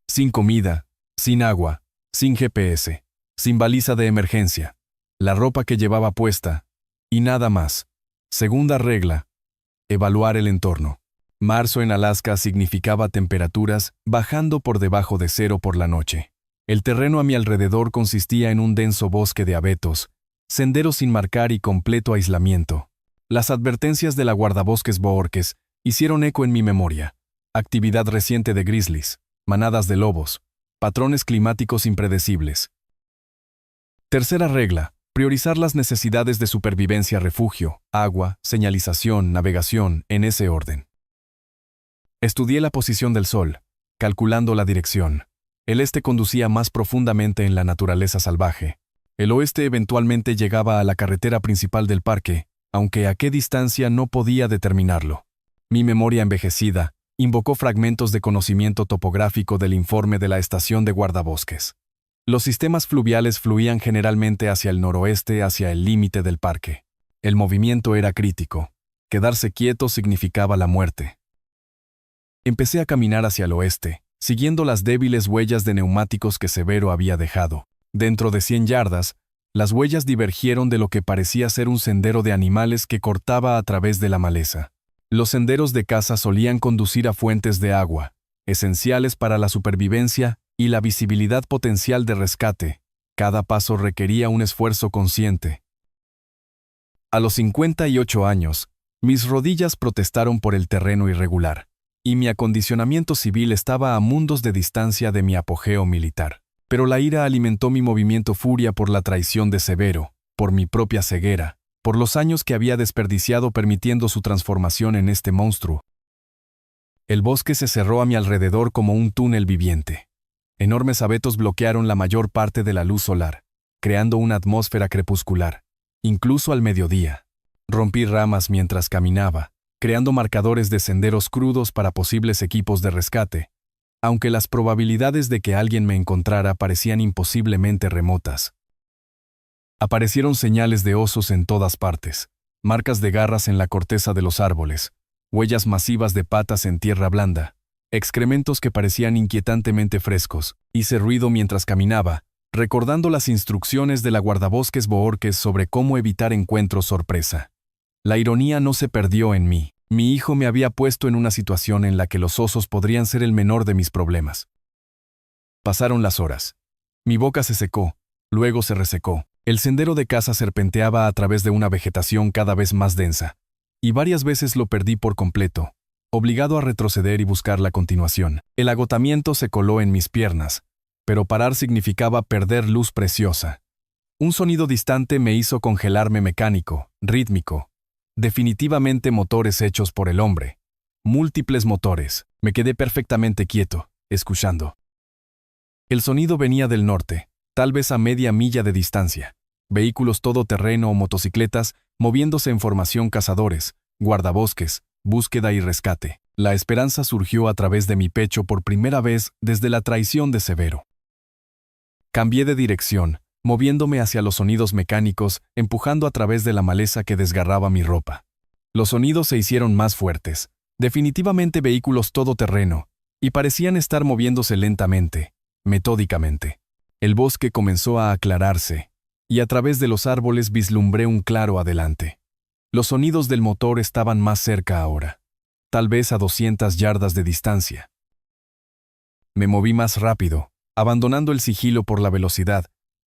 Sin comida, sin agua, sin GPS, sin baliza de emergencia, la ropa que llevaba puesta, y nada más. Segunda regla: evaluar el entorno. Marzo en Alaska significaba temperaturas bajando por debajo de cero por la noche. El terreno a mi alrededor consistía en un denso bosque de abetos, senderos sin marcar y completo aislamiento. Las advertencias de la guardabosques Boorques hicieron eco en mi memoria. Actividad reciente de grizzlies, manadas de lobos, patrones climáticos impredecibles. Tercera regla: priorizar las necesidades de supervivencia: refugio, agua, señalización, navegación, en ese orden. Estudié la posición del sol, calculando la dirección. El este conducía más profundamente en la naturaleza salvaje. El oeste eventualmente llegaba a la carretera principal del parque, aunque a qué distancia no podía determinarlo. Mi memoria envejecida invocó fragmentos de conocimiento topográfico del informe de la estación de guardabosques. Los sistemas fluviales fluían generalmente hacia el noroeste, hacia el límite del parque. El movimiento era crítico. Quedarse quieto significaba la muerte. Empecé a caminar hacia el oeste, siguiendo las débiles huellas de neumáticos que Severo había dejado. Dentro de 100 yardas, las huellas divergieron de lo que parecía ser un sendero de animales que cortaba a través de la maleza. Los senderos de caza solían conducir a fuentes de agua, esenciales para la supervivencia y la visibilidad potencial de rescate. Cada paso requería un esfuerzo consciente. A los 58 años, mis rodillas protestaron por el terreno irregular, y mi acondicionamiento civil estaba a mundos de distancia de mi apogeo militar. Pero la ira alimentó mi movimiento: furia por la traición de Severo, por mi propia ceguera, por los años que había desperdiciado permitiendo su transformación en este monstruo. El bosque se cerró a mi alrededor como un túnel viviente. Enormes abetos bloquearon la mayor parte de la luz solar, creando una atmósfera crepuscular, incluso al mediodía. Rompí ramas mientras caminaba, creando marcadores de senderos crudos para posibles equipos de rescate, aunque las probabilidades de que alguien me encontrara parecían imposiblemente remotas. Aparecieron señales de osos en todas partes, marcas de garras en la corteza de los árboles, huellas masivas de patas en tierra blanda, excrementos que parecían inquietantemente frescos. Hice ruido mientras caminaba, recordando las instrucciones de la guardabosques Boorques sobre cómo evitar encuentros sorpresa. La ironía no se perdió en mí. Mi hijo me había puesto en una situación en la que los osos podrían ser el menor de mis problemas. Pasaron las horas. Mi boca se secó, luego se resecó, El sendero de caza serpenteaba a través de una vegetación cada vez más densa, y varias veces lo perdí por completo, obligado a retroceder y buscar la continuación. El agotamiento se coló en mis piernas, pero parar significaba perder luz preciosa. Un sonido distante me hizo congelarme mecánico, rítmico. Definitivamente motores hechos por el hombre. Múltiples motores. Me quedé perfectamente quieto, escuchando. El sonido venía del norte, tal vez a media milla de distancia. Vehículos todoterreno o motocicletas moviéndose en formación cazadores, guardabosques, búsqueda y rescate. La esperanza surgió a través de mi pecho por primera vez desde la traición de Severo. Cambié de dirección, moviéndome hacia los sonidos mecánicos, empujando a través de la maleza que desgarraba mi ropa. Los sonidos se hicieron más fuertes, definitivamente vehículos todoterreno, y parecían estar moviéndose lentamente, metódicamente. El bosque comenzó a aclararse, y a través de los árboles vislumbré un claro adelante. Los sonidos del motor estaban más cerca ahora, tal vez a 200 yardas de distancia. Me moví más rápido, abandonando el sigilo por la velocidad,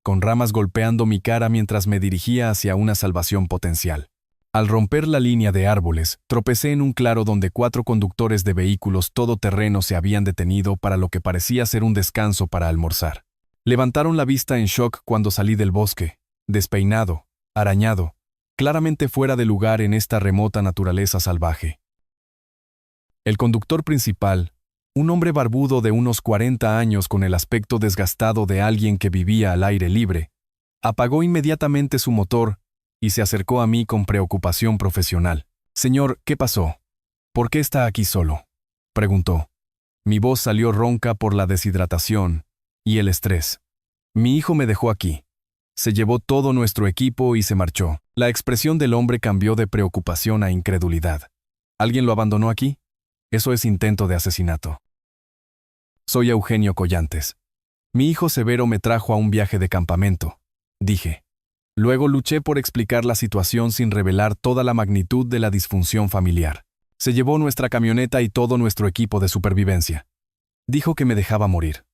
con ramas golpeando mi cara mientras me dirigía hacia una salvación potencial. Al romper la línea de árboles, tropecé en un claro donde 4 conductores de vehículos todoterreno se habían detenido para lo que parecía ser un descanso para almorzar. Levantaron la vista en shock cuando salí del bosque, despeinado, arañado, claramente fuera de lugar en esta remota naturaleza salvaje. El conductor principal, un hombre barbudo de unos 40 años con el aspecto desgastado de alguien que vivía al aire libre, apagó inmediatamente su motor y se acercó a mí con preocupación profesional. «Señor, ¿qué pasó? ¿Por qué está aquí solo?», preguntó. Mi voz salió ronca por la deshidratación y el estrés. «Mi hijo me dejó aquí. Se llevó todo nuestro equipo y se marchó». La expresión del hombre cambió de preocupación a incredulidad. «¿Alguien lo abandonó aquí? Eso es intento de asesinato». «Soy Eugenio Collantes. Mi hijo Severo me trajo a un viaje de campamento», dije. Luego luché por explicar la situación sin revelar toda la magnitud de la disfunción familiar. «Se llevó nuestra camioneta y todo nuestro equipo de supervivencia. Dijo que me dejaba morir».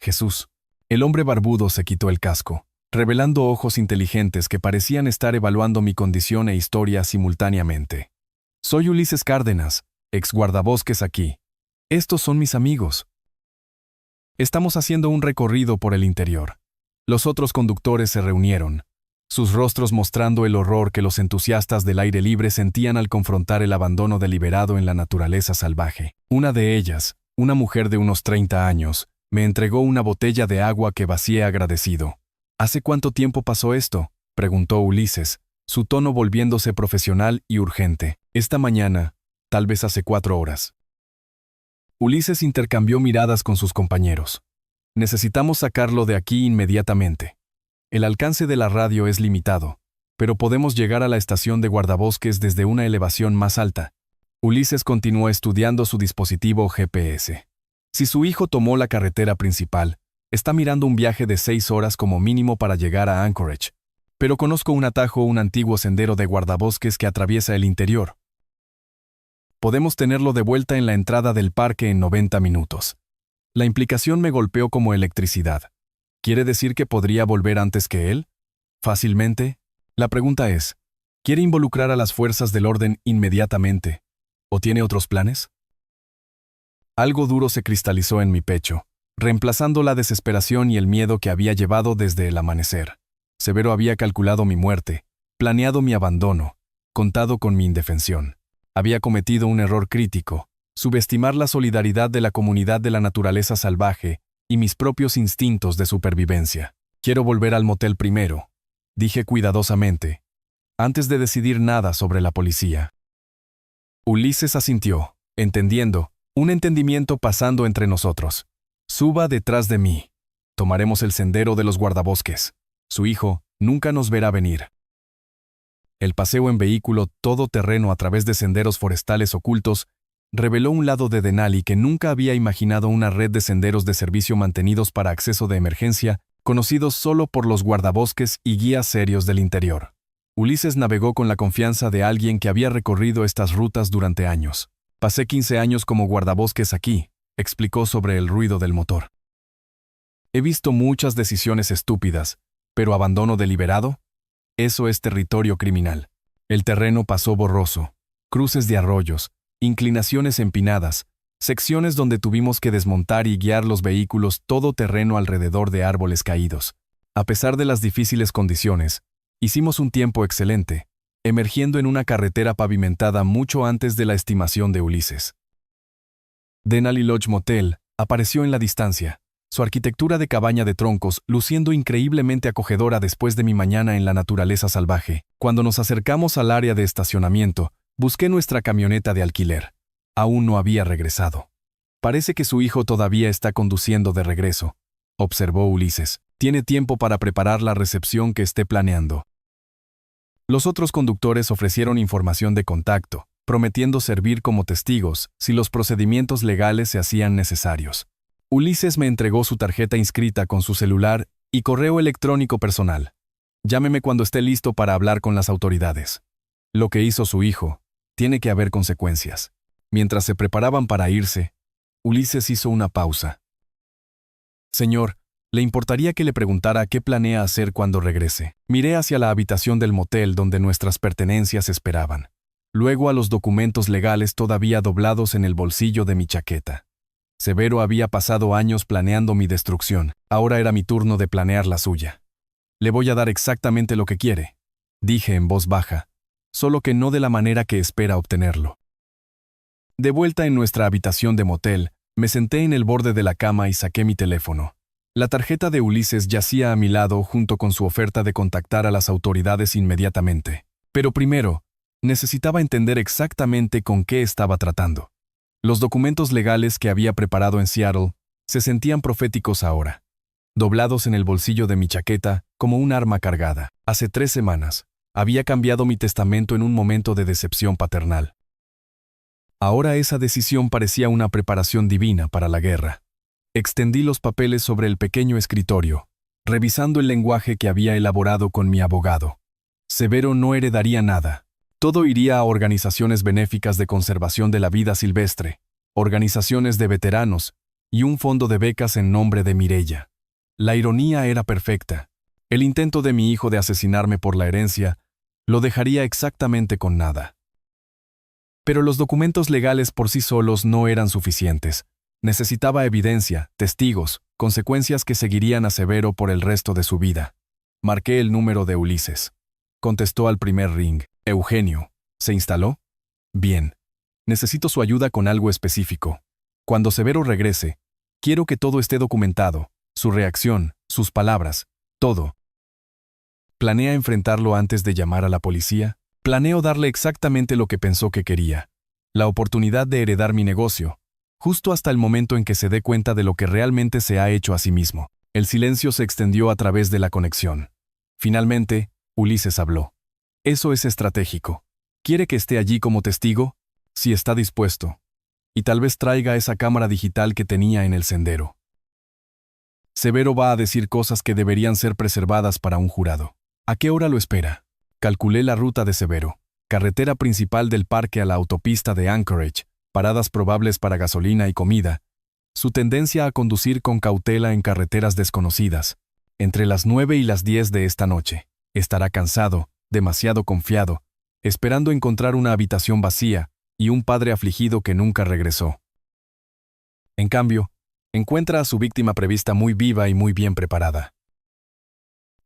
«Jesús». El hombre barbudo se quitó el casco, revelando ojos inteligentes que parecían estar evaluando mi condición e historia simultáneamente. «Soy Ulises Cárdenas, ex guardabosques aquí. Estos son mis amigos. Estamos haciendo un recorrido por el interior». Los otros conductores se reunieron, sus rostros mostrando el horror que los entusiastas del aire libre sentían al confrontar el abandono deliberado en la naturaleza salvaje. Una de ellas, una mujer de unos 30 años, me entregó una botella de agua que vacié agradecido. «¿Hace cuánto tiempo pasó esto?», preguntó Ulises, su tono volviéndose profesional y urgente. «Esta mañana, tal vez hace 4 horas». Ulises intercambió miradas con sus compañeros. «Necesitamos sacarlo de aquí inmediatamente. El alcance de la radio es limitado, pero podemos llegar a la estación de guardabosques desde una elevación más alta». Ulises continuó estudiando su dispositivo GPS. Si su hijo tomó la carretera principal, está mirando un viaje de 6 horas como mínimo para llegar a Anchorage. Pero conozco un atajo, un antiguo sendero de guardabosques que atraviesa el interior. Podemos tenerlo de vuelta en la entrada del parque en 90 minutos. La implicación me golpeó como electricidad. ¿Quiere decir que podría volver antes que él? ¿Fácilmente? La pregunta es, ¿quiere involucrar a las fuerzas del orden inmediatamente? ¿O tiene otros planes? Algo duro se cristalizó en mi pecho, reemplazando la desesperación y el miedo que había llevado desde el amanecer. Severo había calculado mi muerte, planeado mi abandono, contado con mi indefensión. Había cometido un error crítico, subestimar la solidaridad de la comunidad de la naturaleza salvaje y mis propios instintos de supervivencia. «Quiero volver al motel primero», dije cuidadosamente, antes de decidir nada sobre la policía. Ulises asintió, entendiendo, un entendimiento pasando entre nosotros. «Suba detrás de mí. Tomaremos el sendero de los guardabosques. Su hijo nunca nos verá venir». El paseo en vehículo todoterreno a través de senderos forestales ocultos reveló un lado de Denali que nunca había imaginado: una red de senderos de servicio mantenidos para acceso de emergencia, conocidos solo por los guardabosques y guías serios del interior. Ulises navegó con la confianza de alguien que había recorrido estas rutas durante años. «Pasé 15 años como guardabosques aquí», explicó sobre el ruido del motor. «He visto muchas decisiones estúpidas, ¿Pero abandono deliberado? Eso es territorio criminal. El terreno pasó borroso. Cruces de arroyos, inclinaciones empinadas, secciones donde tuvimos que desmontar y guiar los vehículos todo terreno alrededor de árboles caídos. A pesar de las difíciles condiciones, hicimos un tiempo excelente, emergiendo en una carretera pavimentada mucho antes de la estimación de Ulises. Denali Lodge Motel apareció en la distancia, su arquitectura de cabaña de troncos luciendo increíblemente acogedora después de mi mañana en la naturaleza salvaje. Cuando nos acercamos al área de estacionamiento, busqué nuestra camioneta de alquiler. Aún no había regresado. Parece que su hijo todavía está conduciendo de regreso, observó Ulises. Tiene tiempo para preparar la recepción que esté planeando. Los otros conductores ofrecieron información de contacto, prometiendo servir como testigos si los procedimientos legales se hacían necesarios. Ulises me entregó su tarjeta inscrita con su celular y correo electrónico personal. Llámeme cuando esté listo para hablar con las autoridades. Lo que hizo su hijo, tiene que haber consecuencias. Mientras se preparaban para irse, Ulises hizo una pausa. Señor, ¿le importaría que le preguntara qué planea hacer cuando regrese? Miré hacia la habitación del motel donde nuestras pertenencias esperaban. Luego a los documentos legales todavía doblados en el bolsillo de mi chaqueta. Severo había pasado años planeando mi destrucción. Ahora era mi turno de planear la suya. Le voy a dar exactamente lo que quiere, dije en voz baja, solo que no de la manera que espera obtenerlo. De vuelta en nuestra habitación de motel, me senté en el borde de la cama y saqué mi teléfono. La tarjeta de Ulises yacía a mi lado junto con su oferta de contactar a las autoridades inmediatamente. Pero primero, necesitaba entender exactamente con qué estaba tratando. Los documentos legales que había preparado en Seattle se sentían proféticos ahora, doblados en el bolsillo de mi chaqueta como un arma cargada. Hace 3 semanas, había cambiado mi testamento en un momento de decepción paternal. Ahora esa decisión parecía una preparación divina para la guerra. Extendí los papeles sobre el pequeño escritorio, revisando el lenguaje que había elaborado con mi abogado. Severo no heredaría nada. Todo iría a organizaciones benéficas de conservación de la vida silvestre, organizaciones de veteranos y un fondo de becas en nombre de Mireya. La ironía era perfecta. El intento de mi hijo de asesinarme por la herencia lo dejaría exactamente con nada. Pero los documentos legales por sí solos no eran suficientes. Necesitaba evidencia, testigos, consecuencias que seguirían a Severo por el resto de su vida. Marqué el número de Ulises. Contestó al primer ring. Eugenio. ¿Se instaló? Bien. Necesito su ayuda con algo específico. Cuando Severo regrese, quiero que todo esté documentado, su reacción, sus palabras, todo. ¿Planea enfrentarlo antes de llamar a la policía? Planeo darle exactamente lo que pensó que quería. La oportunidad de heredar mi negocio, justo hasta el momento en que se dé cuenta de lo que realmente se ha hecho a sí mismo. El silencio se extendió a través de la conexión. Finalmente, Ulises habló. Eso es estratégico. ¿Quiere que esté allí como testigo? Si está dispuesto. Y tal vez traiga esa cámara digital que tenía en el sendero. Severo va a decir cosas que deberían ser preservadas para un jurado. ¿A qué hora lo espera? Calculé la ruta de Severo. Carretera principal del parque a la autopista de Anchorage, paradas probables para gasolina y comida. Su tendencia a conducir con cautela en carreteras desconocidas. Entre las 9 y las 10 de esta noche. Estará cansado, demasiado confiado, esperando encontrar una habitación vacía y un padre afligido que nunca regresó. En cambio, encuentra a su víctima prevista muy viva y muy bien preparada.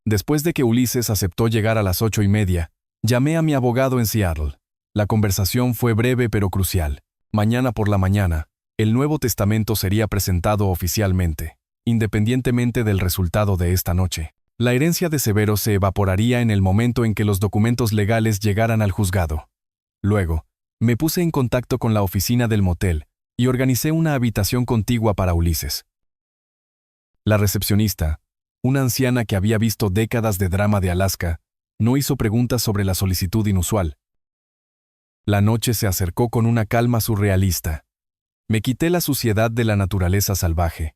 Después de que Ulises aceptó llegar a las 8:30, llamé a mi abogado en Seattle. La conversación fue breve pero crucial. Mañana por la mañana, el nuevo testamento sería presentado oficialmente, independientemente del resultado de esta noche. La herencia de Severo se evaporaría en el momento en que los documentos legales llegaran al juzgado. Luego, me puse en contacto con la oficina del motel y organicé una habitación contigua para Ulises. La recepcionista, una anciana que había visto décadas de drama de Alaska, no hizo preguntas sobre la solicitud inusual. La noche se acercó con una calma surrealista. Me quité la suciedad de la naturaleza salvaje.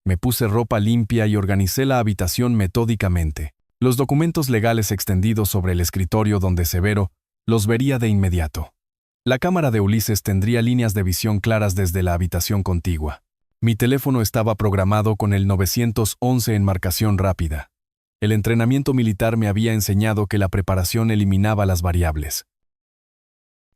Me puse ropa limpia y organicé la habitación metódicamente. Los documentos legales extendidos sobre el escritorio donde Severo los vería de inmediato. La cámara de Ulises tendría líneas de visión claras desde la habitación contigua. Mi teléfono estaba programado con el 911 en marcación rápida. El entrenamiento militar me había enseñado que la preparación eliminaba las variables.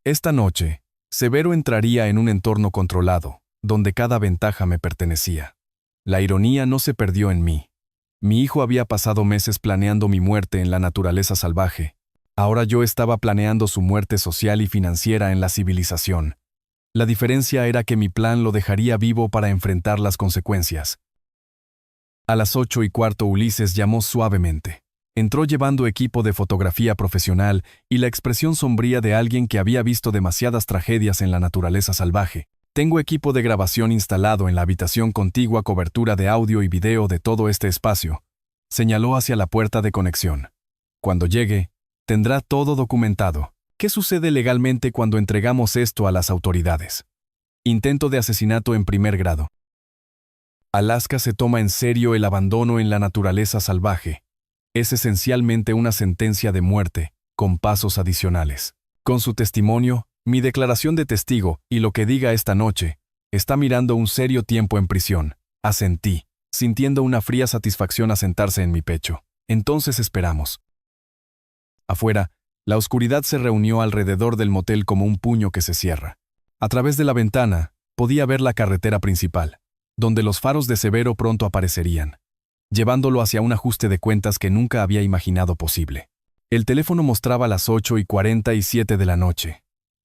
Esta noche, Severo entraría en un entorno controlado, donde cada ventaja me pertenecía. La ironía no se perdió en mí. Mi hijo había pasado meses planeando mi muerte en la naturaleza salvaje. Ahora yo estaba planeando su muerte social y financiera en la civilización. La diferencia era que mi plan lo dejaría vivo para enfrentar las consecuencias. A las 8:15 Ulises llamó suavemente. Entró llevando equipo de fotografía profesional y la expresión sombría de alguien que había visto demasiadas tragedias en la naturaleza salvaje. Tengo equipo de grabación instalado en la habitación contigua, cobertura de audio y video de todo este espacio. Señaló hacia la puerta de conexión. Cuando llegue, tendrá todo documentado. ¿Qué sucede legalmente cuando entregamos esto a las autoridades? Intento de asesinato en primer grado. Alaska se toma en serio el abandono en la naturaleza salvaje. Es esencialmente una sentencia de muerte, con pasos adicionales. Con su testimonio, mi declaración de testigo y lo que diga esta noche, está mirando un serio tiempo en prisión. Asentí, sintiendo una fría satisfacción asentarse en mi pecho. Entonces esperamos. Afuera, la oscuridad se reunió alrededor del motel como un puño que se cierra. A través de la ventana, podía ver la carretera principal, donde los faros de Severo pronto aparecerían, llevándolo hacia un ajuste de cuentas que nunca había imaginado posible. El teléfono mostraba las 8:47 de la noche.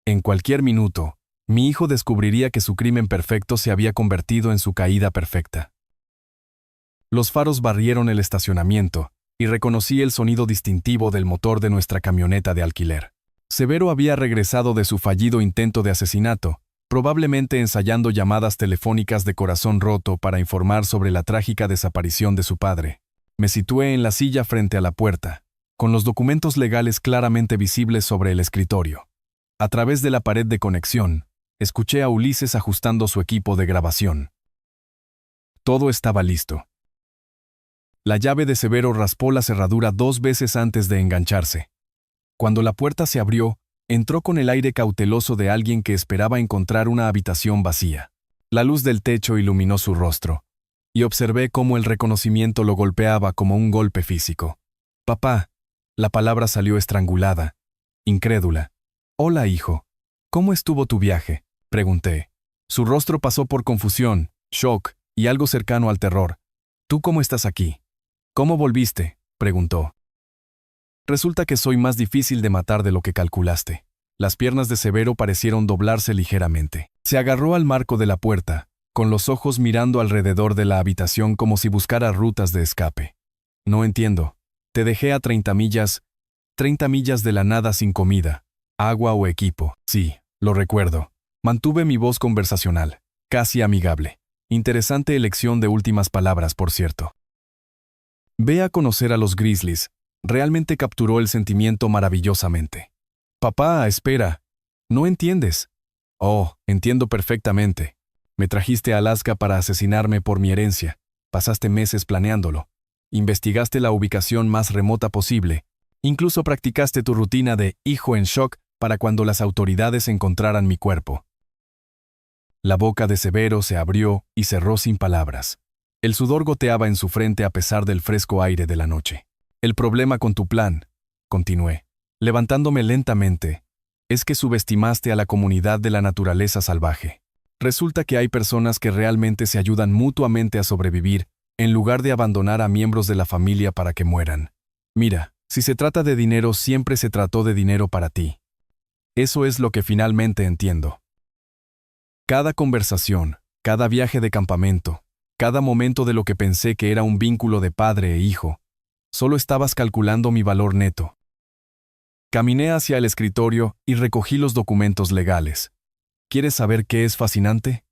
En cualquier minuto, mi hijo descubriría que su crimen perfecto se había convertido en su caída perfecta. Los faros barrieron el estacionamiento, y reconocí el sonido distintivo del motor de nuestra camioneta de alquiler. Severo había regresado de su fallido intento de asesinato, probablemente ensayando llamadas telefónicas de corazón roto para informar sobre la trágica desaparición de su padre. Me situé en la silla frente a la puerta, con los documentos legales claramente visibles sobre el escritorio. A través de la pared de conexión, escuché a Ulises ajustando su equipo de grabación. Todo estaba listo. La llave de Severo raspó la cerradura 2 veces antes de engancharse. Cuando la puerta se abrió, entró con el aire cauteloso de alguien que esperaba encontrar una habitación vacía. La luz del techo iluminó su rostro, y observé cómo el reconocimiento lo golpeaba como un golpe físico. «Papá», la palabra salió estrangulada, incrédula. «Hola, hijo. ¿Cómo estuvo tu viaje?», pregunté. Su rostro pasó por confusión, shock y algo cercano al terror. «¿Tú cómo estás aquí? ¿Cómo volviste?», preguntó. «Resulta que soy más difícil de matar de lo que calculaste». Las piernas de Severo parecieron doblarse ligeramente. Se agarró al marco de la puerta, con los ojos mirando alrededor de la habitación como si buscara rutas de escape. «No entiendo. Te dejé a 30 millas de la nada sin comida, agua o equipo». «Sí, lo recuerdo». Mantuve mi voz conversacional, casi amigable. Interesante elección de últimas palabras, por cierto. «Ve a conocer a los Grizzlies». Realmente capturó el sentimiento maravillosamente. «Papá, espera. ¿No entiendes?» «Oh, entiendo perfectamente. Me trajiste a Alaska para asesinarme por mi herencia. Pasaste meses planeándolo. Investigaste la ubicación más remota posible. Incluso practicaste tu rutina de hijo en shock para cuando las autoridades encontraran mi cuerpo». La boca de Severo se abrió y cerró sin palabras. El sudor goteaba en su frente a pesar del fresco aire de la noche. «El problema con tu plan», continué, levantándome lentamente, «es que subestimaste a la comunidad de la naturaleza salvaje. Resulta que hay personas que realmente se ayudan mutuamente a sobrevivir, en lugar de abandonar a miembros de la familia para que mueran. Mira, si se trata de dinero, siempre se trató de dinero para ti. Eso es lo que finalmente entiendo». Cada conversación, cada viaje de campamento, cada momento de lo que pensé que era un vínculo de padre e hijo, solo estabas calculando mi valor neto. Caminé hacia el escritorio y recogí los documentos legales. ¿Quieres saber qué es fascinante?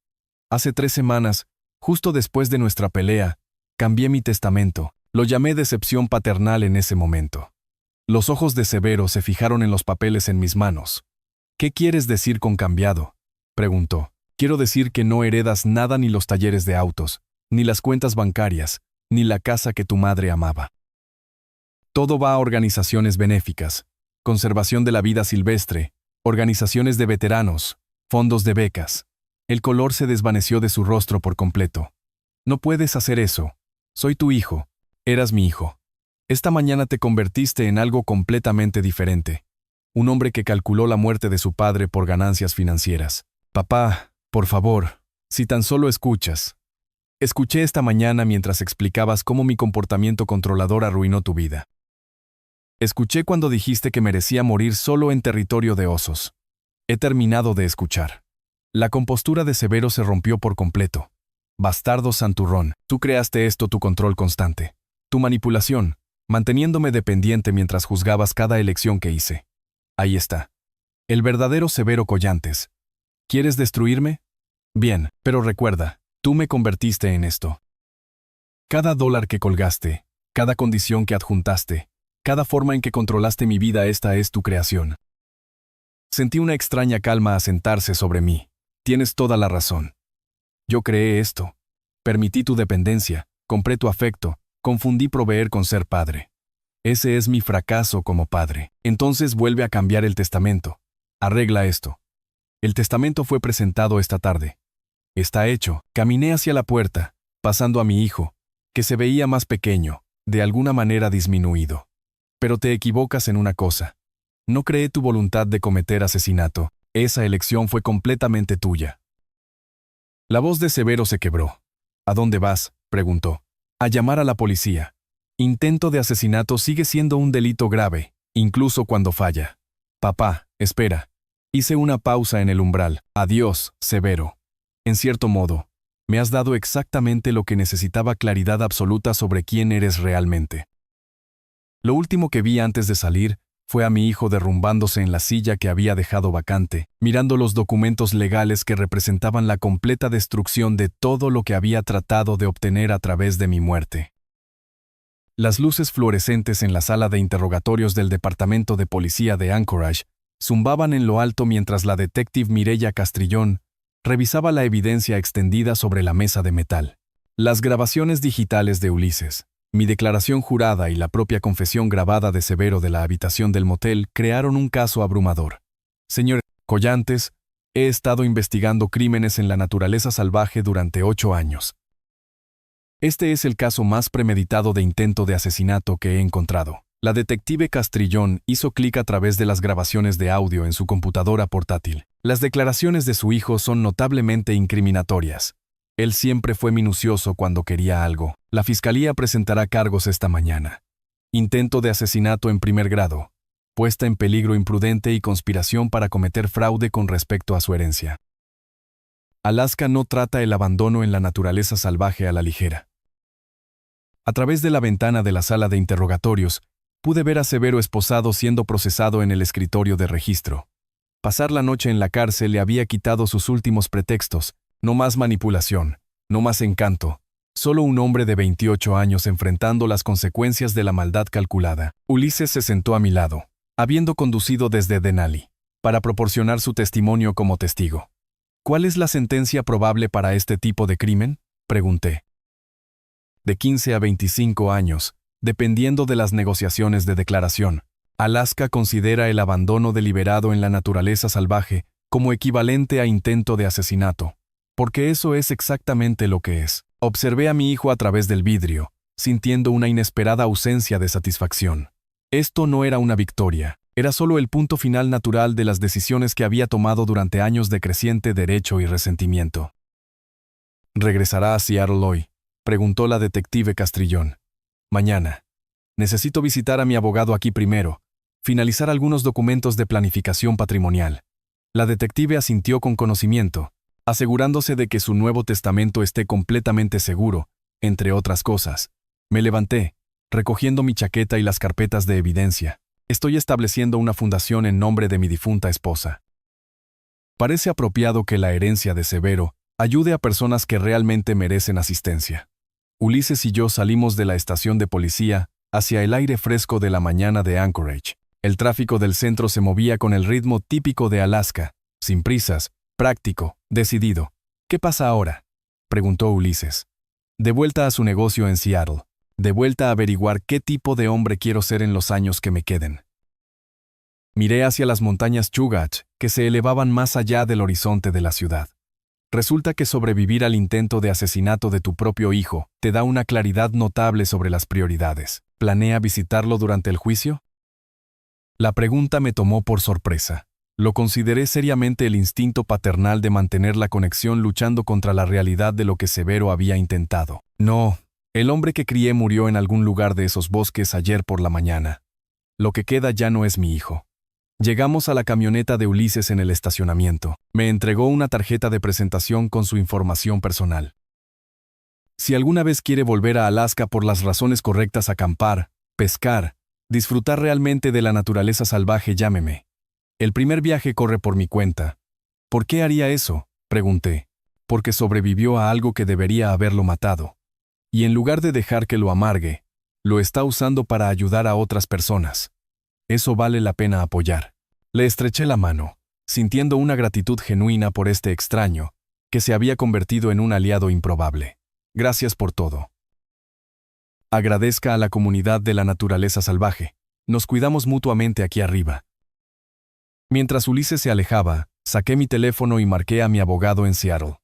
Hace 3 semanas, justo después de nuestra pelea, cambié mi testamento. Lo llamé decepción paternal en ese momento. Los ojos de Severo se fijaron en los papeles en mis manos. «¿Qué quieres decir con cambiado?», preguntó. «Quiero decir que no heredas nada, ni los talleres de autos, ni las cuentas bancarias, ni la casa que tu madre amaba. Todo va a organizaciones benéficas, conservación de la vida silvestre, organizaciones de veteranos, fondos de becas». El color se desvaneció de su rostro por completo. «No puedes hacer eso. Soy tu hijo. Eras mi hijo. Esta mañana te convertiste en algo completamente diferente. Un hombre que calculó la muerte de su padre por ganancias financieras. Papá, por favor, si tan solo escuchas. Escuché esta mañana mientras explicabas cómo mi comportamiento controlador arruinó tu vida. Escuché cuando dijiste que merecía morir solo en territorio de osos. He terminado de escuchar. La compostura de Severo se rompió por completo. Bastardo santurrón, tú creaste esto, tu control constante. Tu manipulación, manteniéndome dependiente mientras juzgabas cada elección que hice. Ahí está. El verdadero Severo Collantes. ¿Quieres destruirme? Bien, pero recuerda, tú me convertiste en esto. Cada dólar que colgaste, cada condición que adjuntaste, cada forma en que controlaste mi vida, esta es tu creación. Sentí una extraña calma asentarse sobre mí. Tienes toda la razón. Yo creé esto. Permití tu dependencia, compré tu afecto, confundí proveer con ser padre. Ese es mi fracaso como padre. Entonces vuelve a cambiar el testamento. Arregla esto. El testamento fue presentado esta tarde. Está hecho. Caminé hacia la puerta, pasando a mi hijo, que se veía más pequeño, de alguna manera disminuido. Pero te equivocas en una cosa. No creé tu voluntad de cometer asesinato. Esa elección fue completamente tuya. La voz de Severo se quebró. ¿A dónde vas?, preguntó. A llamar a la policía. Intento de asesinato sigue siendo un delito grave, incluso cuando falla. Papá, espera. Hice una pausa en el umbral. Adiós, Severo. En cierto modo, me has dado exactamente lo que necesitaba: claridad absoluta sobre quién eres realmente. Lo último que vi antes de salir fue a mi hijo derrumbándose en la silla que había dejado vacante, mirando los documentos legales que representaban la completa destrucción de todo lo que había tratado de obtener a través de mi muerte. Las luces fluorescentes en la sala de interrogatorios del Departamento de Policía de Anchorage zumbaban en lo alto mientras la detective Mireya Castrillón revisaba la evidencia extendida sobre la mesa de metal. Las grabaciones digitales de Ulises, mi declaración jurada y la propia confesión grabada de Severo de la habitación del motel crearon un caso abrumador. Señor Collantes, he estado investigando crímenes en la naturaleza salvaje durante 8 años. Este es el caso más premeditado de intento de asesinato que he encontrado. La detective Castrillón hizo clic a través de las grabaciones de audio en su computadora portátil. Las declaraciones de su hijo son notablemente incriminatorias. Él siempre fue minucioso cuando quería algo. La fiscalía presentará cargos esta mañana. Intento de asesinato en primer grado, puesta en peligro imprudente y conspiración para cometer fraude con respecto a su herencia. Alaska no trata el abandono en la naturaleza salvaje a la ligera. A través de la ventana de la sala de interrogatorios, pude ver a Severo esposado siendo procesado en el escritorio de registro. Pasar la noche en la cárcel le había quitado sus últimos pretextos. No más manipulación, no más encanto. Solo un hombre de 28 años enfrentando las consecuencias de la maldad calculada. Ulises se sentó a mi lado, habiendo conducido desde Denali, para proporcionar su testimonio como testigo. ¿Cuál es la sentencia probable para este tipo de crimen?, pregunté. De 15 a 25 años, dependiendo de las negociaciones de declaración. Alaska considera el abandono deliberado en la naturaleza salvaje como equivalente a intento de asesinato, porque eso es exactamente lo que es. Observé a mi hijo a través del vidrio, sintiendo una inesperada ausencia de satisfacción. Esto no era una victoria, era solo el punto final natural de las decisiones que había tomado durante años de creciente derecho y resentimiento. ¿Regresará a Seattle hoy?, preguntó la detective Castrillón. Mañana. Necesito visitar a mi abogado aquí primero, finalizar algunos documentos de planificación patrimonial. La detective asintió con conocimiento, asegurándose de que su nuevo testamento esté completamente seguro, entre otras cosas. Me levanté, recogiendo mi chaqueta y las carpetas de evidencia. Estoy estableciendo una fundación en nombre de mi difunta esposa. Parece apropiado que la herencia de Severo ayude a personas que realmente merecen asistencia. Ulises y yo salimos de la estación de policía hacia el aire fresco de la mañana de Anchorage. El tráfico del centro se movía con el ritmo típico de Alaska, sin prisas, práctico, decidido. ¿Qué pasa ahora?, preguntó Ulises. De vuelta a su negocio en Seattle. De vuelta a averiguar qué tipo de hombre quiero ser en los años que me queden. Miré hacia las montañas Chugach, que se elevaban más allá del horizonte de la ciudad. Resulta que sobrevivir al intento de asesinato de tu propio hijo te da una claridad notable sobre las prioridades. ¿Planea visitarlo durante el juicio? La pregunta me tomó por sorpresa. Lo consideré seriamente el instinto paternal de mantener la conexión luchando contra la realidad de lo que Severo había intentado. No, el hombre que crié murió en algún lugar de esos bosques ayer por la mañana. Lo que queda ya no es mi hijo. Llegamos a la camioneta de Ulises en el estacionamiento. Me entregó una tarjeta de presentación con su información personal. Si alguna vez quiere volver a Alaska por las razones correctas, acampar, pescar, disfrutar realmente de la naturaleza salvaje, llámeme. El primer viaje corre por mi cuenta. ¿Por qué haría eso?, pregunté. Porque sobrevivió a algo que debería haberlo matado. Y en lugar de dejar que lo amargue, lo está usando para ayudar a otras personas. Eso vale la pena apoyar. Le estreché la mano, sintiendo una gratitud genuina por este extraño, que se había convertido en un aliado improbable. Gracias por todo. Agradezca a la comunidad de la naturaleza salvaje. Nos cuidamos mutuamente aquí arriba. Mientras Ulises se alejaba, saqué mi teléfono y marqué a mi abogado en Seattle.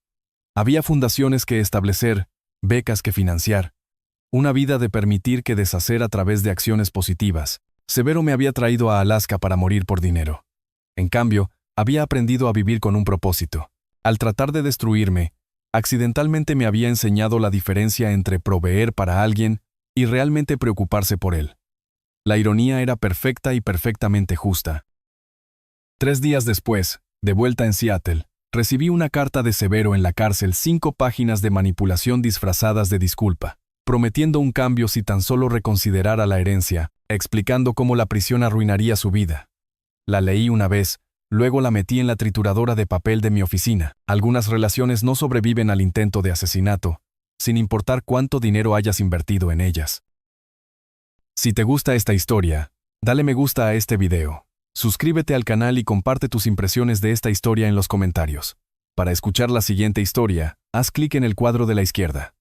Había fundaciones que establecer, becas que financiar, una vida de permitir que deshacer a través de acciones positivas. Severo me había traído a Alaska para morir por dinero. En cambio, había aprendido a vivir con un propósito. Al tratar de destruirme, accidentalmente me había enseñado la diferencia entre proveer para alguien y realmente preocuparse por él. La ironía era perfecta y perfectamente justa. 3 días después, de vuelta en Seattle, recibí una carta de Severo en la cárcel, 5 páginas de manipulación disfrazadas de disculpa, prometiendo un cambio si tan solo reconsiderara la herencia, explicando cómo la prisión arruinaría su vida. La leí una vez, luego la metí en la trituradora de papel de mi oficina. Algunas relaciones no sobreviven al intento de asesinato, sin importar cuánto dinero hayas invertido en ellas. Si te gusta esta historia, dale me gusta a este video. Suscríbete al canal y comparte tus impresiones de esta historia en los comentarios. Para escuchar la siguiente historia, haz clic en el cuadro de la izquierda.